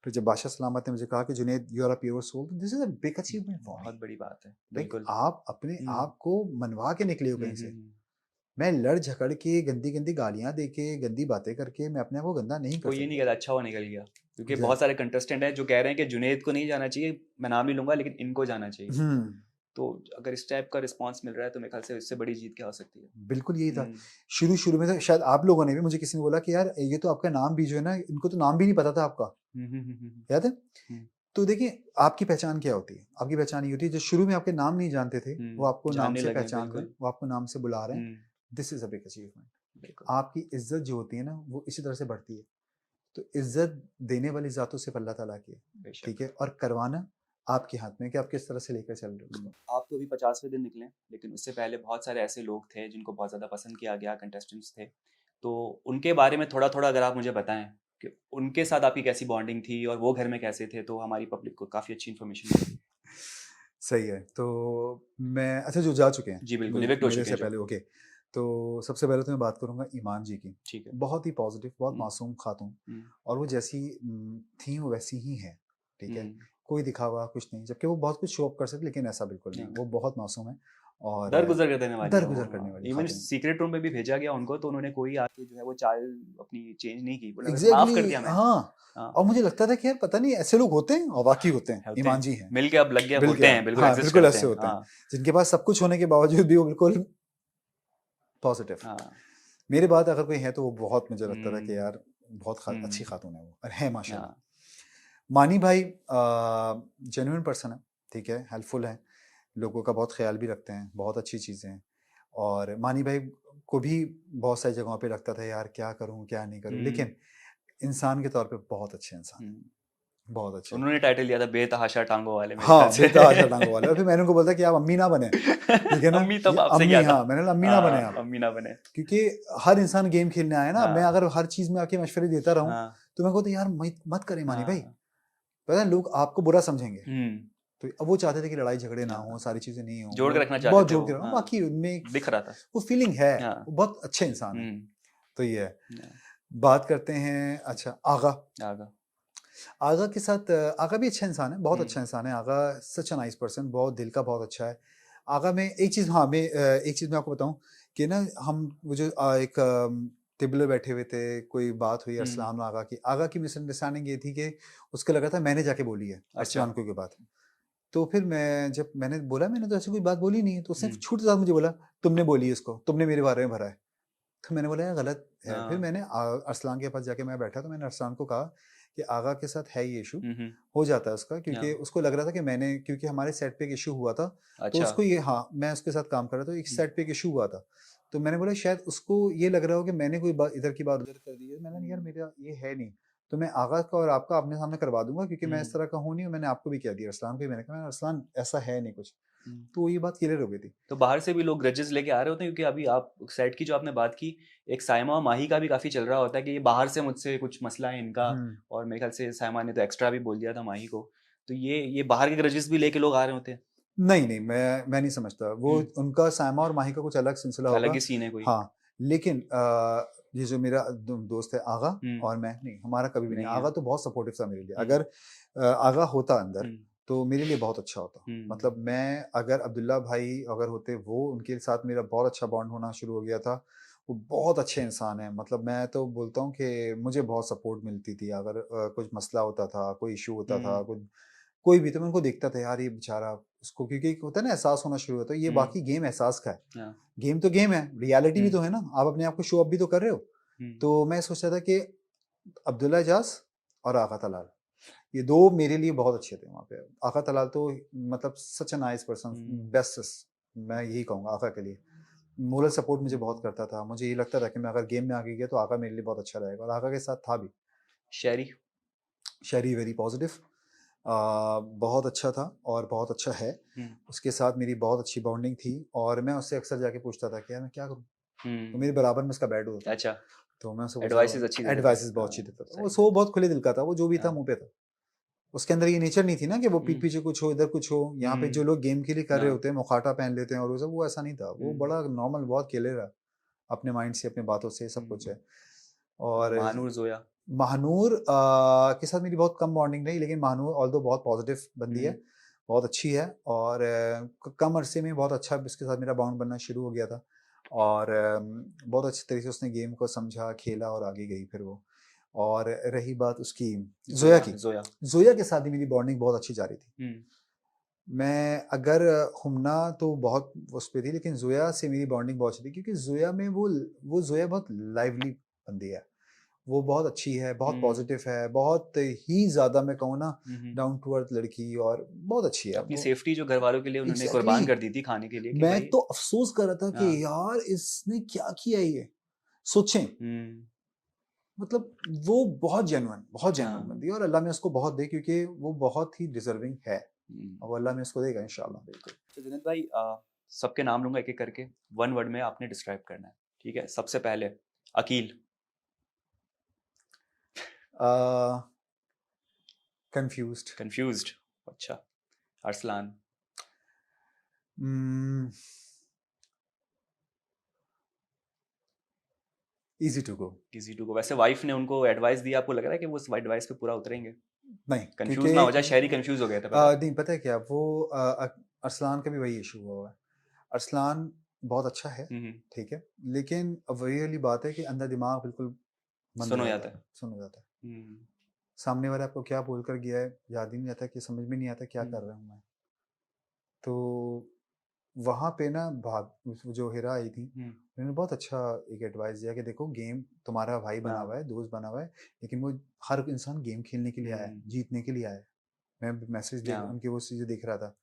फिर जब बादशाह सलामत ने मुझे कहा कि Junaid, you are a pure soul, this is a big achievement for me. बहुत बड़ी बात है, लाइक, बिल्कुल। आप अपने हम्म। आप को मनवा के निकले हो कहीं से। मैं लड़ झगड़ के, गंदी गंदी गालियां दे के, गंदी बातें करके मैं अपने आप को गंदा नहीं कर कोई ये नहीं सकता। कहता अच्छा हुआ निकल गया, क्योंकि बहुत एग्जैक्ट, सारे कंटेस्टेंट हैं जो कह रहे हैं कि जुनैद को नहीं जाना चाहिए, मैं नाम नहीं लूंगा, लेकिन इनको जाना चाहिए। तो अगर इस टाइप का रिस्पांस मिल रहा है तो मेरे ख्याल से इससे बड़ी जीत क्या हो सकती है। बिल्कुल यही था। हम्म। शुरू शुरू में तो शायद आप लोगों ने भी, मुझे किसी ने बोला कि यार ये तो आपका नाम भी जो है ना, इनको तो नाम भी नहीं पता था आपका, याद है। हम्म। तो देखिए, आपकी पहचान क्या होती है? आपकी पहचान ये होती है, जो शुरू में आपके नाम नहीं जानते थे वो आपको नाम जानने से लगे पहचान रहे हैं, बिल्कुल। वो आपको नाम से बुला रहे हैं। This is a big achievement. बिल्कुल। आपकी इज्जत जो होती है ना वो इसी तरह से बढ़ती है। तो इज्जत देने वाली जातों से अल्लाह ताला की है, बेशक। ठीक है, और करवाना आपके हाथ में है कि आप किस तरह से लेकर चल रहे हो उसको। आप तो अभी 50वें दिन निकले, लेकिन उससे पहले बहुत सारे ऐसे लोग थे जिनको बहुत ज़्यादा पसंद किया गया, कंटेस्टेंट्स थे, तो उनके बारे में थोड़ा थोड़ा अगर आप मुझे बताएं कि उनके साथ आपकी कैसी बॉन्डिंग थी और वो घर में कैसे थे, तो हमारी पब्लिक को काफ़ी अच्छी इन्फॉर्मेशन मिलेगी। सही है। तो मैं, अच्छा, जो जा चुके हैं जी बिल्कुल, इविक्ट हो मेरे चुके से हैं जो। पहले, ओके। तो सबसे पहले तो मैं बात करूंगा ईमान जी की। ठीक है। बहुत ही पॉजिटिव, बहुत हम्म। मासूम खातून, हम्म। और वो जैसी थी वो वैसी ही है, ठीक है। हम्म। कोई दिखावा कुछ नहीं, जबकि वो बहुत कुछ शो अप कर सकते, लेकिन ऐसा बिल्कुल नहीं, हाँ। वो बहुत मासूम है और दर गुजर कर देने वाली है दरगुजर वो। करने वाली इवन खातून। सीक्रेट रूम में भी भेजा गया उनको, तो उन्होंने कोई आके जो है वो चाल अपनी चेंज नहीं की, बोला बस माफ कर एग्जैक्टली, दिया मैंने। हाँ। हाँ। और मुझे लगता था कि यार पता नहीं ऐसे लोग होते हैं, और वाकई होते हैं, होते ईमान हैं, जी हैं। मिल के अब लग गया, बिल्कुल, होते हैं, बिल्कुल हाँ, एग्जिस्ट बिल्कुल करते ऐसे हैं। होते हैं, हाँ। जिनके पास सब कुछ होने के बावजूद भी वो बिल्कुल पॉजिटिव। हाँ। मेरे बाद अगर कोई है तो वो बहुत, मुझे लगता था कि हम्म। यार बहुत अच्छी हम्म। खातून है वो, और है माशाल्लाह। हाँ। मानी भाई जेन्युइन पर्सन है, ठीक है, हेल्पफुल है, लोगों का बहुत ख्याल भी रखते हैं, बहुत अच्छी चीज़ें हैं। और मानी भाई को भी बहुत सारी जगहों पे लगता था यार क्या करूं क्या नहीं करूं, हम्म। लेकिन इंसान के तौर पे बहुत अच्छे इंसान, हम्म। बहुत अच्छे। उन्होंने टाइटल दिया था बेतहाशा टांगों वाले, मेरे ख्याल हाँ, से। बेतहाशा टांगों वाले। और फिर मैंने उनको बोला कि आप अम्मी ना बने, ठीक है ना, अम्मी तो ये आपसे अम्मी, क्या था। हाँ, मैंने बोला अम्मी ना बने आप, हाँ, अम्मी ना बने। क्योंकि हर इंसान गेम खेलने आया ना। मैं हाँ। अगर हर चीज़ में आके मशवरे देता रहूं हाँ। तो मैं कहता यार मत करें मानी भाई, हाँ। पता है लोग आपको बुरा समझेंगे, हम्म, तो अब वो चाहते थे कि लड़ाई झगड़े ना हाँ, हो, सारी चीजें नहीं हो, जोड़ के वो रखना बहुत चाहते थे जोड़ वो, के रखना, हाँ, बाकी उनमें दिख रहा था, वो फीलिंग है, हाँ, वो बहुत अच्छे इंसान है। हम्म, तो ये है। yeah, बात करते हैं, अच्छा आगा। आगा, आगा के साथ आगा भी अच्छा इंसान है, बहुत हम्म, अच्छा इंसान है आगा, सच अ नाइस पर्सन, बहुत दिल का बहुत अच्छा है आगा। में एक चीज़, हाँ मैं एक चीज़ मैं आपको बताऊं कि ना हम वो जो एक टेबल पे बैठे हुए थे, कोई बात हुई हम्म, अरसलान और आगा की मिसअंडरस्टैंडिंग ये थी कि उसको लगा था मैंने जाके बोली है अच्छा, अरसलान को ये बात। तो फिर मैं जब मैंने बोला मैंने तो ऐसी कोई बात बोली नहीं है, तो उसने हम्म, छूट के साथ मुझे बोला तुमने बोली है इसको, तुमने मेरे बारे में भरा है। तो मैंने बोला यार गलत है। फिर हाँ, मैंने अरसलान के पास जाके मैं बैठा, तो मैंने अरसलान को कहा कि आगा के साथ है ये इशू, हम्म, हो जाता है उसका, क्योंकि yeah, उसको लग रहा था कि मैंने, क्योंकि हमारे सेट पे एक इशू हुआ था, तो अच्छा, उसको ये, हाँ मैं उसके साथ काम कर रहा था, तो एक सेट पे एक इशू हुआ था, तो मैंने बोला शायद उसको ये लग रहा हो कि मैंने कोई बात इधर की बात उधर कर दी है। मैंने कहा, यार मेरा ये है नहीं, तो मैं आगा का और आपका अपने सामने करवा दूंगा, क्योंकि मैं इस तरह का हूँ नहीं, और मैंने आपको भी कह दिया अरसलान को भी, मैंने कहा अरसलान ऐसा है नहीं कुछ, हम्म। तो ये बात क्लियर हो गई थी। तो बाहर से भी लोग ग्रजेस लेके आ रहे होते हैं, क्योंकि अभी आप सेट की जो आपने बात की, एक साइमा और माही का भी काफी चल रहा होता है कि ये बाहर से मुझसे कुछ मसला है इनका, हम्म। और मेरे ख्याल से साइमा ने तो एक्स्ट्रा भी बोल दिया था माही को, तो ये बाहर के ग्रजेस भी लेके लोग आ रहे होते हैं। नहीं नहीं, मैं नहीं समझता वो, उनका सायमा और माही का कुछ अलग सिलसिला अलग होगा। ही सीन है कोई। हाँ, लेकिन ये जो मेरा दोस्त है आगा, और मैं नहीं, हमारा कभी भी नहीं। नहीं है। आगा तो बहुत सपोर्टिव था मेरे लिए, अगर आगा होता अंदर हम्म, तो मेरे लिए बहुत अच्छा होता। मतलब मैं, अगर अब्दुल्ला भाई अगर होते, वो उनके साथ मेरा बहुत अच्छा बॉन्ड होना शुरू हो गया था। वो बहुत अच्छे इंसान है, मतलब मैं तो बोलता हूँ कि मुझे बहुत सपोर्ट मिलती थी, अगर कुछ मसला होता था, कोई इशू होता था, कुछ कोई भी, तो मैं उनको देखता था यार ये बेचारा, उसको क्योंकि एक होता है ना एहसास होना शुरू होता है, ये बाकी गेम एहसास का है, हाँ, गेम तो गेम है, रियलिटी भी तो हम्म, है ना, आप अपने आप को शो अप भी तो कर रहे हो। तो मैं सोचता था कि अब्दुल्ला एजाज और आका तलाल, ये दो मेरे लिए बहुत अच्छे थे वहाँ पे। आका तलाल तो मतलब सच अ नाइस पर्सन, बेस्ट, मैं यही कहूँगा आका के लिए। मोरल सपोर्ट मुझे बहुत करता था, मुझे ये लगता था कि मैं अगर गेम में आगे गया तो आका मेरे लिए बहुत अच्छा रहेगा, और आका के साथ था भी। शहरी। शेरी वेरी पॉजिटिव, बहुत अच्छा था और बहुत अच्छा है। उसके साथ मेरी बहुत अच्छी बॉन्डिंग थी, और मैं उससे अक्सर जाके पूछता था कि यार मैं क्या करूँ, तो मेरे बराबर में उसका बेड होता था, अच्छा, तो मैं उससे एडवाइसेस अच्छी पूछा, देते थे। एडवाइसेस बहुत हाँ, अच्छी देता था वो, सही, सो बहुत खुले दिल का था वो, जो भी था हाँ, मुंह पे था। उसके अंदर ये नेचर नहीं थी ना कि वो पीठ हम्म, पीछे कुछ हो, इधर कुछ हो। यहाँ पे जो लोग गेम के लिए कर रहे हाँ, होते हैं, मुखाटा पहन लेते हैं और वो सब, वो ऐसा नहीं था, वो बड़ा नॉर्मल, बहुत खेले रहा अपने माइंड से, अपने बातों से, सब कुछ है। और महानूर जोया। महानूर के साथ मेरी बहुत कम बॉन्डिंग रही, लेकिन महानूर ऑल्दो बहुत पॉजिटिव बंदी है, बहुत अच्छी है, और कम अरसे में बहुत अच्छा इसके साथ मेरा बॉन्ड बनना शुरू हो गया था, और बहुत अच्छे तरीके से उसने गेम को समझा, खेला, और आगे गई फिर वो। और रही बात उसकी जोया की, जोया। जोया के साथ भी मेरी बॉन्डिंग बहुत अच्छी जा रही थी। मैं अगर हुमना तो बहुत उस पे थी, लेकिन जोया से मेरी बॉन्डिंग बहुत अच्छी थी, क्योंकि जोया में वो जोया बहुत लाइवली बंदी है, वो बहुत अच्छी है, बहुत पॉजिटिव है, बहुत ही ज़्यादा मैं कहूँ ना डाउन टू अर्थ लड़की, और बहुत अच्छी है अपनी वो। सेफ्टी जो घर वालों के लिए उन्होंने कुर्बान कर दी थी खाने के लिए, कि मैं भाई। तो अफसोस कर रहा था कि हाँ, यार इसने क्या किया ये, सोचें, मतलब वो बहुत जेन्युइन हाँ, बंदी है, और अल्लाह में उसको बहुत दे, क्योंकि वो बहुत ही डिजर्विंग है, और अल्लाह में उसको देगा इंशाल्लाह। बिल्कुल। तो जुनैद भाई, सबके नाम लूंगा एक एक करके, वन वर्ड में आपने डिस्क्राइब करना है, ठीक है? सबसे पहले अकील। कंफ्यूज्ड। कंफ्यूज्ड। अच्छा। Arsalan. Easy to go. Easy to go. वैसे वाइफ ने उनको एडवाइस दिया, आपको लग रहा है कि वो उस एडवाइस पे पूरा उतरेंगे? नहीं, कंफ्यूज ना हो जाए, शहरी कंफ्यूज हो गया था पता है? नहीं पता है क्या, वो अरसलान का भी वही इशू हुआ है। अरसलान बहुत अच्छा है, ठीक है, लेकिन अब वही वाली बात है कि अंदर दिमाग बिल्कुल बंद हो सुन हो जाता जाता है, है। सुन हो जाता है। सामने वाला आपको क्या बोलकर गया है याद ही नहीं आता, कि समझ में नहीं आता क्या कर रहा हूँ मैं। तो वहाँ पे ना जो हिरा आई थी, उन्होंने बहुत अच्छा एक एडवाइस दिया कि देखो गेम तुम्हारा भाई बना हुआ है, दोस्त बना हुआ है, लेकिन वो हर इंसान गेम खेलने के लिए आया है, जीतने के लिए आया है। मैं मैसेज देख उनकी वो चीज़ें देख रहा था,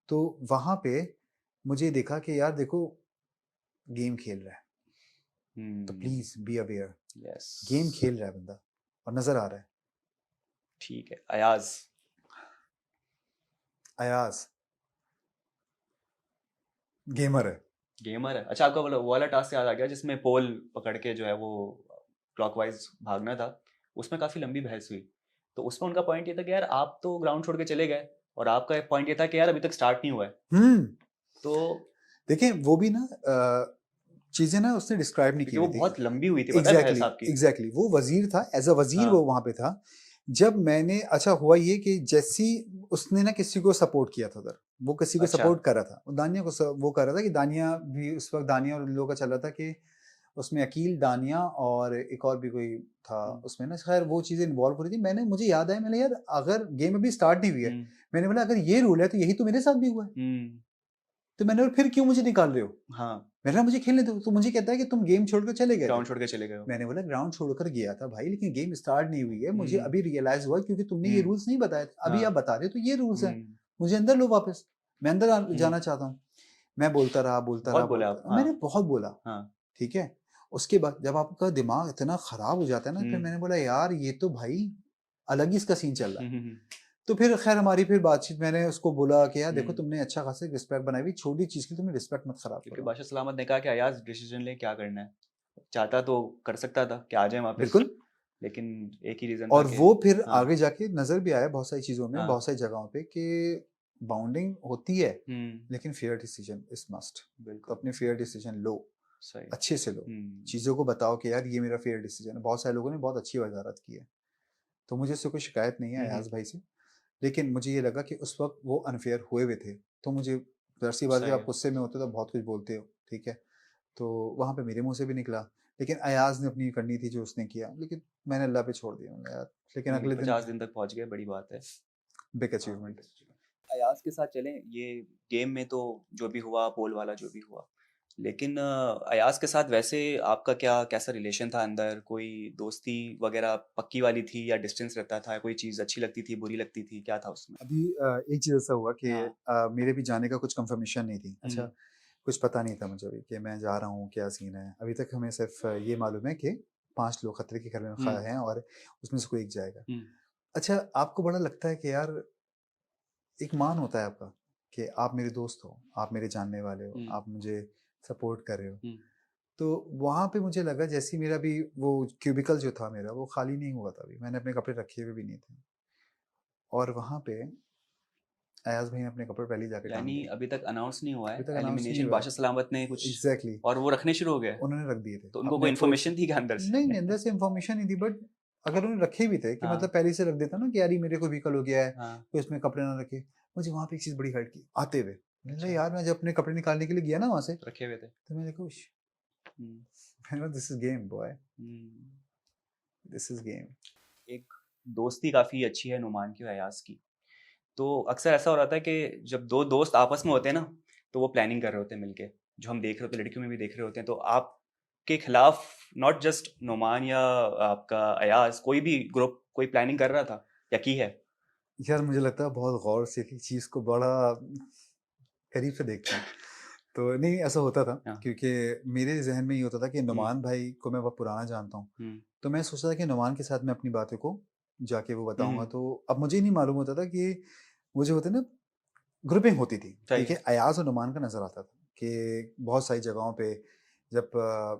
तो वहाँ पे मुझे देखा कि यार देखो गेम खेल रहा है, तो please be aware, yes. Game खेल रहा है बंदा, और नजर आ रहा है। ठीक है। अयाज। अयाज गेमर है। गेमर है। अच्छा, आपका वो वाला टास्क याद आ गया जिसमें पोल पकड़ के जो है वो क्लॉकवाइज भागना था, उसमें काफी लंबी बहस हुई। तो उसमें उनका पॉइंट ये था कि यार आप तो ग्राउंड छोड़ के चले गए और आपका पॉइंट ये था कि यार अभी तक स्टार्ट नहीं हुआ है। तो देखें वो भी ना चीजें ना उसने डिस्क्राइब नहीं की क्योंकि वो हुई थी। बहुत लंबी हुई थी, पता है बहस आपकी। एग्जैक्टली वो वजीर था, एज अ वजीर हाँ। वो वहां पे था। जब मैंने अच्छा हुआ ये कि जैसी उसने ना किसी को सपोर्ट किया था उधर, वो किसी को अच्छा। सपोर्ट कर रहा था, वो दानिया को वो कर रहा था कि दानिया भी उस वक्त, दानिया और उन लोगों का चल रहा था कि उसमें अकील, दानिया और एक और भी कोई था उसमें ना, खैर वो चीजें इन्वॉल्व हो रही थी। मुझे याद आया, मैंने यार अगर गेम अभी स्टार्ट नहीं हुई है, मैंने बोला अगर ये रूल है तो यही तो मेरे साथ भी हुआ है, तो मैंने बोला फिर क्यों मुझे निकाल रहे हो? हाँ। मैंने कहा मुझे खेलने दो। तो मुझे कहता है कि तुम गेम छोड़कर चले गए ग्राउंड थे। छोड़ के चले गए हो। मैंने बोला ग्राउंड छोड़कर गया था भाई, लेकिन गेम स्टार्ट नहीं हुई है, मुझे हम्म। अभी रियलाइज हुआ क्योंकि तुमने ये हम्म। रूल्स नहीं बताए थे, अभी हाँ। आप बता रहे हो तो ये रूल्स हैं, हम्म। मुझे अंदर लो वापस, मैं अंदर हम्म। जाना चाहता हूँ। मैं बोलता रहा बोलता रहा बहुत बोले आप। बोलता, हाँ। मैंने बहुत बोला, हाँ। ठीक है। उसके बाद जब आपका दिमाग इतना खराब हो जाता है ना, फिर मैंने बोला यार ये तो भाई अलग ही इसका सीन चल रहा है। तो फिर खैर हमारी फिर बातचीत, मैंने उसको बोला कि यार देखो तुमने अच्छा खासा रिस्पेक्ट बनाई हुई, छोटी चीज की तुमने रिस्पेक्ट मत खराब क्योंकि करो। बादशाह सलामत ने कहा कि अयाज डिसीजन ले, क्या करना है, चाहता तो कर सकता था कि आ जाए वापस, बिल्कुल। लेकिन एक ही रीजन था और कि वो फिर हाँ। आगे जाके नजर भी आया बहुत सारी चीजों में, हाँ। बहुत सारी जगहों पे कि बाउंडिंग होती है, हम्म। लेकिन फेयर डिसीजन इज मस्ट। तो बिल्कुल अपने फेयर डिसीजन लो, सही। अच्छे से लो, हम्म। चीजों को बताओ कि यार ये मेरा फेयर डिसीजन है। बहुत सारे लोगों ने बहुत अच्छी वजारत की है, तो मुझे इससे कोई शिकायत नहीं है अयाज भाई से। लेकिन मुझे ये लगा कि उस वक्त वो अनफेयर हुए हुए थे, तो मुझे जाहिर सी बात है, सही आप है। गुस्से में होते हो तो बहुत कुछ बोलते हो, ठीक है। तो वहाँ पे मेरे मुंह से भी निकला, लेकिन अयाज ने अपनी करनी थी जो उसने किया, लेकिन मैंने अल्लाह पे छोड़ दिया, मैंने यार। लेकिन नहीं, अगले दिन 50 दिन तक पहुंच गए, बड़ी बात है। बिग हाँ, अचीवमेंट। अयाज के साथ चलें, ये गेम में तो जो भी हुआ, पोल वाला जो भी हुआ, लेकिन अयाज के साथ वैसे आपका क्या कैसा रिलेशन था अंदर? कोई दोस्ती वगैरह पक्की वाली थी या डिस्टेंस रहता था? कोई चीज़ अच्छी लगती थी, बुरी लगती थी, क्या था उसमें? अभी एक चीज़ ऐसा हुआ कि हाँ। मेरे भी जाने का कुछ कंफर्मेशन नहीं थी। अच्छा, हम्म। कुछ पता नहीं था मुझे अभी कि मैं जा रहा हूँ, क्या सीन है। अभी तक हमें सिर्फ ये मालूम है कि 5 लोग खतरे के घर में हैं और उसमें से कोई एक जाएगा। अच्छा, आपको बड़ा लगता है कि यार एक मान होता है आपका कि आप मेरे दोस्त हो, आप मेरे जानने वाले हो, आप मुझे सपोर्ट कर रहे हो। तो वहाँ पे मुझे लगा जैसे ही मेरा भी वो क्यूबिकल जो था मेरा, वो खाली नहीं हुआ था अभी, मैंने अपने कपड़े रखे हुए भी नहीं थे। और वहाँ पे अयाज भाई ने अपने कपड़े पहले ही जाके टांग यानी दिए। अभी तक अनाउंस नहीं हुआ अभी है तक अनाउंस नहीं एलिमिनेशन, हुआ है। बादशाह सलामत ने कुछ एग्जैक्टली। और वो रखने शुरू हो गए? उन्होंने रख दिए थे तो उनको अपने कोई अप्रोच। इन्फॉर्मेशन थी क्या अंदर से? नहीं नहीं, अंदर से इन्फॉर्मेशन नहीं थी, बट अगर उन्होंने रखे भी थे कि हाँ। मतलब पहले से रख देता ना कि यार ये मेरे को व्हीकल हो गया है, हाँ। कोई इसमें कपड़े ना रखे। मुझे वहाँ पे एक चीज़ बड़ी हर्ट की आते हुए, मैंने कहा अच्छा। यार मैं जब अपने कपड़े निकालने के लिए गया ना वहाँ से, रखे हुए थे। तो मैंने कहा hmm. This is game boy, hmm. This is game. एक दोस्ती काफ़ी अच्छी है नुमान की और अयाज की। तो अक्सर ऐसा हो रहा था कि जब दो दोस्त आपस में होते हैं ना, तो वो प्लानिंग कर रहे होते हैं मिलके, जो हम देख रहे होते हैं, लड़कियों में भी देख रहे होते हैं। तो आपके खिलाफ नॉट जस्ट नुमान या आपका अयाज, कोई भी ग्रुप कोई प्लानिंग कर रहा था या की है? यार मुझे लगता है बहुत गौर से एक चीज़ को बड़ा करीब से देखते हैं। तो नहीं, ऐसा होता था हाँ। क्योंकि मेरे जहन में ये होता था कि नुमान भाई को मैं बहुत पुराना जानता हूँ, तो मैं सोचता था कि नुमान के साथ मैं अपनी बातों को जाके वो बताऊंगा। तो अब मुझे ही नहीं मालूम होता था कि वो जो होते ना ग्रुपिंग होती थी, सही ठीक है। अयाज और नुमान का नजर आता था कि बहुत सारी जगहों पे जब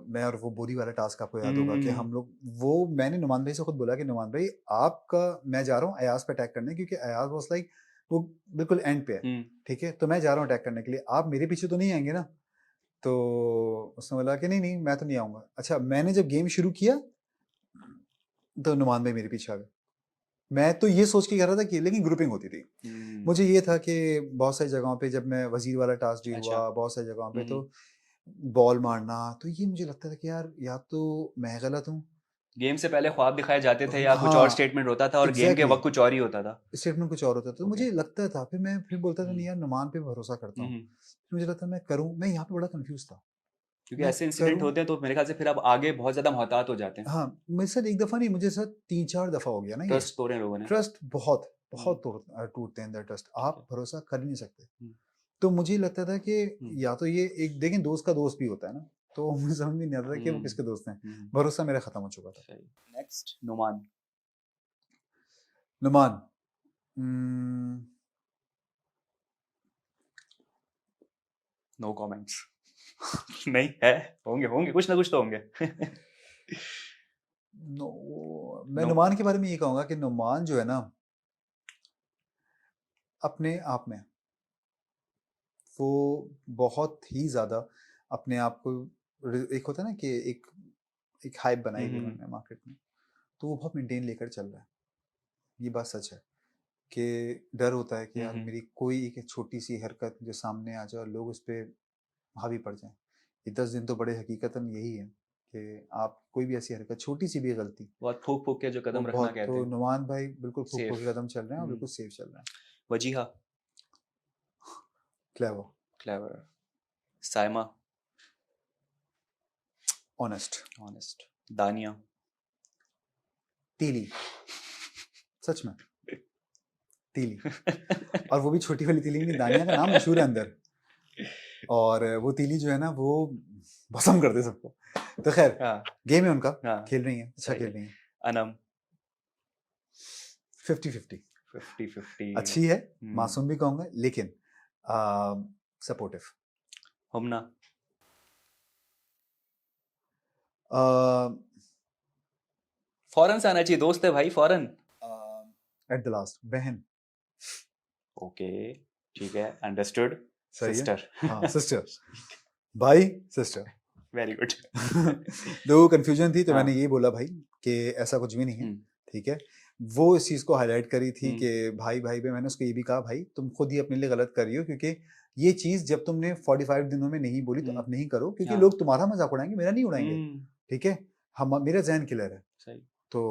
मैं और वो बोरी वाला टास्क आपको याद होगा कि हम लोग, वो मैंने नुमान भाई से खुद बोला कि नुमान भाई आपका, मैं जा रहा हूँ अयाज पे अटैक करने, क्योंकि अयाज वाज लाइक वो बिल्कुल एंड पे है, ठीक है। तो मैं जा रहा हूँ अटैक करने के लिए, आप मेरे पीछे तो नहीं आएंगे ना? तो उसने बोला कि नहीं नहीं मैं तो नहीं आऊंगा। अच्छा, मैंने जब गेम शुरू किया तो नुमान भाई मेरे पीछे आ गए। मैं तो ये सोच के कह रहा था कि, लेकिन ग्रुपिंग होती थी। मुझे ये था कि बहुत सारी जगहों पे जब मैं वजीर वाला टास्क भी अच्छा। हुआ, बहुत सारी जगहों पे तो बॉल मारना, तो ये मुझे लगता था कि यार या तो मैं गलत हूँ। गेम से पहले ख्वाब दिखाए जाते थे या कुछ और हाँ, स्टेटमेंट होता था और गेम के एग्जैक्टली, वक्त कुछ और ही होता था। स्टेटमेंट कुछ और होता था। तो ओके। मुझे लगता था, फिर मैं फिर बोलता था नहीं यार नुमान पे भरोसा करता हूँ। फिर मुझे लगता मैं करूँ, मैं यहाँ पे बड़ा कंफ्यूज था, क्योंकि मैं ऐसे इंसिडेंट करूँ। होते हैं तो मेरे ख्याल से फिर आप आगे बहुत ज्यादा मोहतात हो जाते हैं। हाँ, मेरे साथ एक दफा नहीं, मुझे साथ 3-4 दफा हो गया ना ये। ट्रस्ट तोड़े लोगों ने। ट्रस्ट बहुत हम्म। बहुत टूटते हैं अंदर ट्रस्ट, ठीक आप है। भरोसा कर ही नहीं सकते। हम्म। तो मुझे लगता था कि हम्म। या तो ये एक, देखें दोस्त का दोस्त भी होता है ना, तो मुझे समझ में नहीं आता था कि वो हम्म। किसके दोस्त हैं। हम्म। भरोसा मेरा खत्म हो चुका था। सही। Next Numan. Numan, no comments. नहीं है, होंगे होंगे कुछ ना कुछ तो होंगे। मैं नो नुमान के बारे में ये कहूँगा कि नुमान जो है ना, अपने आप में वो बहुत ही ज़्यादा अपने आप को एक होता है ना कि एक हाइप बनाई हुई उन्होंने मार्केट में, तो वो बहुत मेंटेन लेकर चल रहा है। ये बात सच है कि डर होता है कि यार मेरी कोई एक छोटी सी हरकत जो सामने आ जाए और लोग उस पर हावी पड़ जाएं। ये 10 दिन तो बड़े हकीकतन यही है कि आप कोई भी ऐसी हरकत, छोटी सी भी गलती, बहुत फूक फूक के जो वो कदम रखना बहुत, कहते तो हैं, नुमान भाई बिल्कुल फूक फूक सेफ। के कदम चल रहे हैं और बिल्कुल सेफ चल रहे हैं। Wajiha, clever, clever, Saima, honest, honest, दानिया, तीली, सच में तीली, और वो भी छोटी वाली तीली नहीं, दानिया का नाम मशहूर है अंदर, और वो तीली जो है ना वो भस्म कर दे सबको। तो खैर हाँ गेम है उनका, हाँ, खेल रही हैं, अच्छा सही। खेल रही हैं। अनम, 50-50 50-50, अच्छी है, मासूम भी कहूँगा, लेकिन सपोर्टिव। हुमना, फौरन से आना चाहिए, दोस्त है भाई, फौरन। एट द लास्ट, बहन, ओके, ठीक है, अंडरस्टूड। सही है, सिस्टर, हाँ सिस्टर, भाई सिस्टर। Very good. दो कंफ्यूजन थी तो हाँ, मैंने ये बोला भाई कि ऐसा कुछ भी नहीं है, ठीक है। वो इस चीज़ को हाईलाइट करी थी कि भाई भाई पे मैंने उसको ये भी कहा भाई तुम खुद ही अपने लिए गलत कर रही हो, क्योंकि ये चीज़ जब तुमने 45 दिनों में नहीं बोली तो अब नहीं करो, क्योंकि हाँ। लोग तुम्हारा मजाक उड़ाएंगे, मेरा नहीं उड़ाएंगे, ठीक है। हम, मेरा जहन क्लियर है। सही। तो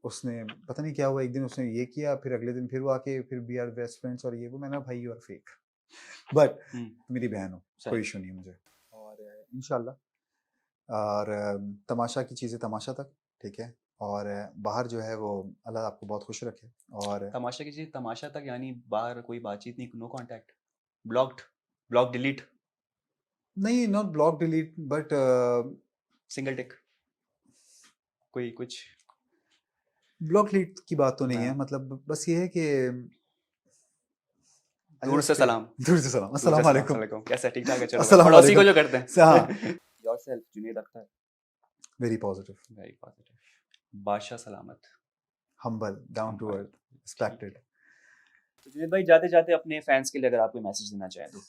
उसने पता नहीं क्या हुआ, एक दिन उसने ये किया, फिर अगले दिन फिर वो आके फिर वी आर बेस्ट फ्रेंड्स और ये वो, मैंने भाई यू आर फेक, बट मेरी बहन हो, कोई इशू नहीं है मुझे, और इंशाल्लाह, और तमाशा की चीज़ें तमाशा तक, ठीक है, और बाहर जो है वो अल्लाह आपको बहुत खुश रखे। और तमाशा की चीज तमाशा तक, यानी बाहर कोई बातचीत नहीं, no contact, blocked, block delete, नहीं, not block delete, but single tick, कोई कुछ। ब्लॉक डिलीट की बात तो नहीं हाँ। है, मतलब बस ये है कि दूर से सलाम, दूर से सलाम, दूर से अस्सलाम सलाम, वालेकुम, सलाम, कैसा है, ठीक ठाक है, चलो भाई, अस्सलाम पड़ोसी को वालेकुम, जो करते हाँ, हैं। Yourself, Junaid Akhtar, very positive, very positive, बादशाह सलामत, हम्बल, डाउन टू हम्बल, अर्थ, ठीक रिस्पेक्टेड। है। तो जुनेद भाई, जाते जाते अपने फैंस के लिए अगर आप कोई मैसेज देना चाहें तो।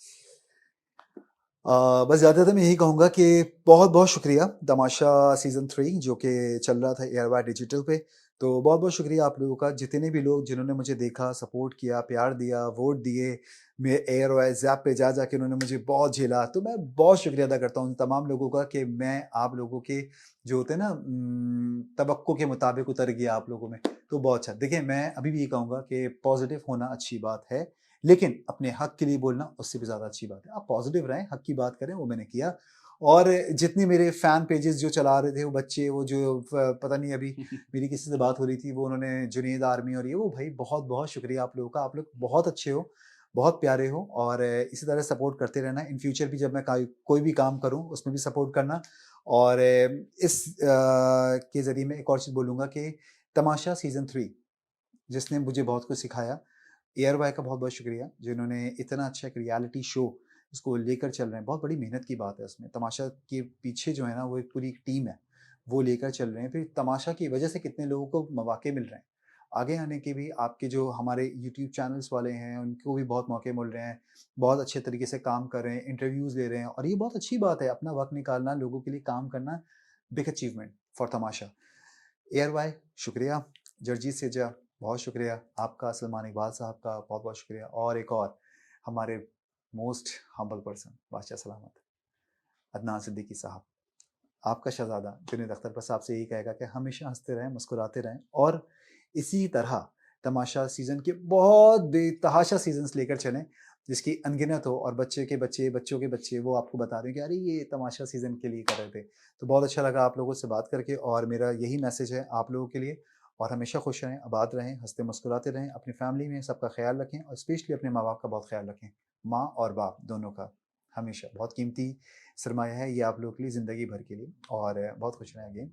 बस ज़्यादातर मैं यही कहूँगा कि बहुत बहुत शुक्रिया, तमाशा सीज़न 3 जो कि चल रहा था एयरवाई डिजिटल पे, तो बहुत बहुत शुक्रिया आप लोगों का, जितने भी लोग जिन्होंने मुझे देखा, सपोर्ट किया, प्यार दिया, वोट दिए, मैं एयरवाई ज़ैप पे जा के उन्होंने मुझे बहुत झेला, तो मैं बहुत शुक्रिया अदा करता हूँ उन तमाम लोगों का कि मैं आप लोगों के जो होते हैं ना तवक्को के मुताबिक उतर गया आप लोगों में, तो बहुत अच्छा। देखिए मैं अभी भी ये कहूँगा कि पॉजिटिव होना अच्छी बात है, लेकिन अपने हक के लिए बोलना उससे भी ज़्यादा अच्छी बात है। आप पॉजिटिव रहें, हक की बात करें, वो मैंने किया। और जितने मेरे फ़ैन पेजेस जो चला रहे थे वो बच्चे, वो जो पता नहीं अभी मेरी किसी से बात हो रही थी, वो उन्होंने जुनैद आर्मी और ये वो, भाई बहुत-बहुत शुक्रिया आप लोगों का। आप लोग बहुत अच्छे हो, बहुत प्यारे हो, और इसी तरह सपोर्ट करते रहना। इन फ्यूचर भी जब मैं कोई भी काम करूँ उसमें भी सपोर्ट करना। और इस के ज़रिए मैं एक और चीज़ बोलूँगा कि तमाशा सीज़न 3 जिसने मुझे बहुत कुछ सिखाया, एयरवाई का बहुत-बहुत शुक्रिया, जिन्होंने इतना अच्छा एक रियलिटी शो इसको लेकर चल रहे हैं। बहुत बड़ी मेहनत की बात है इसमें। तमाशा के पीछे जो है ना वो एक पूरी टीम है, वो लेकर चल रहे हैं। फिर तमाशा की वजह से कितने लोगों को मौके मिल रहे हैं। आगे आने के भी आपके जो हमारे यूट्यूब चैनल्स वाले हैं, उनको भी बहुत मौके मिल रहे हैं। बहुत अच्छे तरीके से काम कर रहे हैं, इंटरव्यूज़ ले रहे हैं, और ये बहुत अच्छी बात है, अपना वक़्त निकालना, लोगों के लिए काम करना, big achievement for Tamasha. ARY शुक्रिया, जर्जीत सेजा बहुत शुक्रिया, आपका सलमान इकबाल साहब का बहुत-बहुत शुक्रिया, और एक और हमारे मोस्ट हम्बल पर्सन बादशाह सलामत, अदनान सिद्दीकी साहब। आपका शहज़ादा जुनैद अख्तर बस आपसे यही कहेगा कि हमेशा हँसते रहें, मुस्कुराते रहें, और इसी तरह तमाशा सीज़न के बहुत बेतहाशा सीज़न्स लेकर चलें, जिसकी अनगिनत हो, और बच्चे के बच्चे, बच्चों के बच्चे वो आपको बता रहे हैं कि अरे ये तमाशा सीज़न के लिए कर रहे थे। तो बहुत अच्छा लगा आप लोगों से बात करके, और मेरा यही मैसेज है आप लोगों के लिए, और हमेशा खुश रहें, आबाद रहें, हँसते मुस्कुराते रहें, अपनी फैमिली में सबका ख्याल रखें, और स्पेशली अपने माँ-बाप का बहुत ख्याल रखें। माँ और बाप दोनों का, हमेशा बहुत कीमती सरमाया है ये आप लोगों के लिए ज़िंदगी भर के लिए, और बहुत खुश रहें अगेन।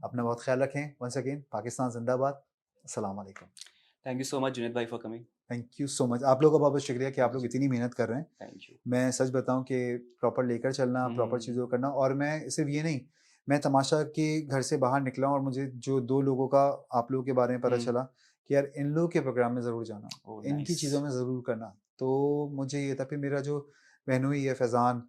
अपना बहुत ख्याल रखें। वंस अगेन पाकिस्तान ज़िंदाबाद। अस्सलाम वालेकुम। Thank you so much Junaid भाई for coming. Thank you so much. आप लोगों का बहुत-बहुत शुक्रिया कि आप लोग इतनी मेहनत कर रहे हैं। Thank you. मैं सच बताऊँ कि प्रॉपर लेकर चलना, प्रॉपर चीज़ों को करना, और मैं सिर्फ़ ये नहीं, मैं तमाशा के घर से बाहर निकला और मुझे जो 2 लोगों का आप लोगों के बारे में पता हम्म। चला कि यार इन लोगों के प्रोग्राम में ज़रूर जाना, ओह इनकी नाइस। चीज़ों में ज़रूर करना। तो मुझे ये था, फिर मेरा जो बहनोई है फैज़ान,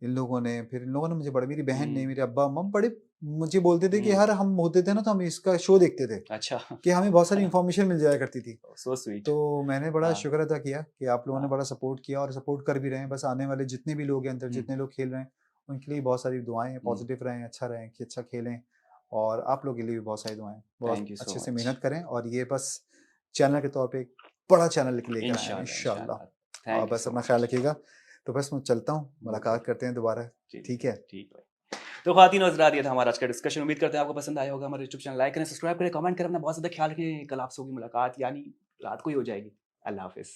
इन लोगों ने, फिर इन लोगों ने मुझे बड़ा, मेरी बहन ने, हम्म। मेरे अब्बा-अम्मा बड़े मुझे बोलते थे कि हम्म। यार हम होते थे ना तो हम इसका शो देखते थे, अच्छा। कि हमें बहुत सारी इन्फॉर्मेशन मिल जाया करती थी। So sweet. तो मैंने बड़ा हाँ। शुक्र अदा किया कि आप लोगों ने हाँ। बड़ा सपोर्ट किया और सपोर्ट कर भी रहे हैं। बस आने वाले जितने भी लोग हैं अंदर, हम्म। जितने लोग खेल रहे हैं, उनके लिए बहुत सारी दुआएँ हैं, पॉजिटिव रहें, अच्छा रहें, कि अच्छा खेलें, और आप लोगों के लिए भी बहुत सारी दुआएँ। बहुत थैंक यू सो अच्छे से मच। मेहनत करें और ये बस चैनल के तौर पे एक बड़ा चैनल लेकर आएँ हम इंशाल्लाह इंशाअल्लाह। इंशाल्लाह। थैंक यू बस सो अपना ख्याल मच। रखिएगा। तो बस मैं चलता हूँ, ओके। मुलाकात करते हैं दोबारा, जी ठीक है? ठीक है। तो ख़वातीन और हज़रात, ये था हमारा आज का डिस्कशन। उम्मीद करते हैं आपको पसंद आया होगा। हमारे यूट्यूब चैनल लाइक करें, सब्सक्राइब करें, कमेंट करें। अपना बहुत ज़्यादा ख्याल रखें। कल आपसे होगी मुलाकात, यानी रात को ही हो जाएगी। अल्लाह हाफ़िज़।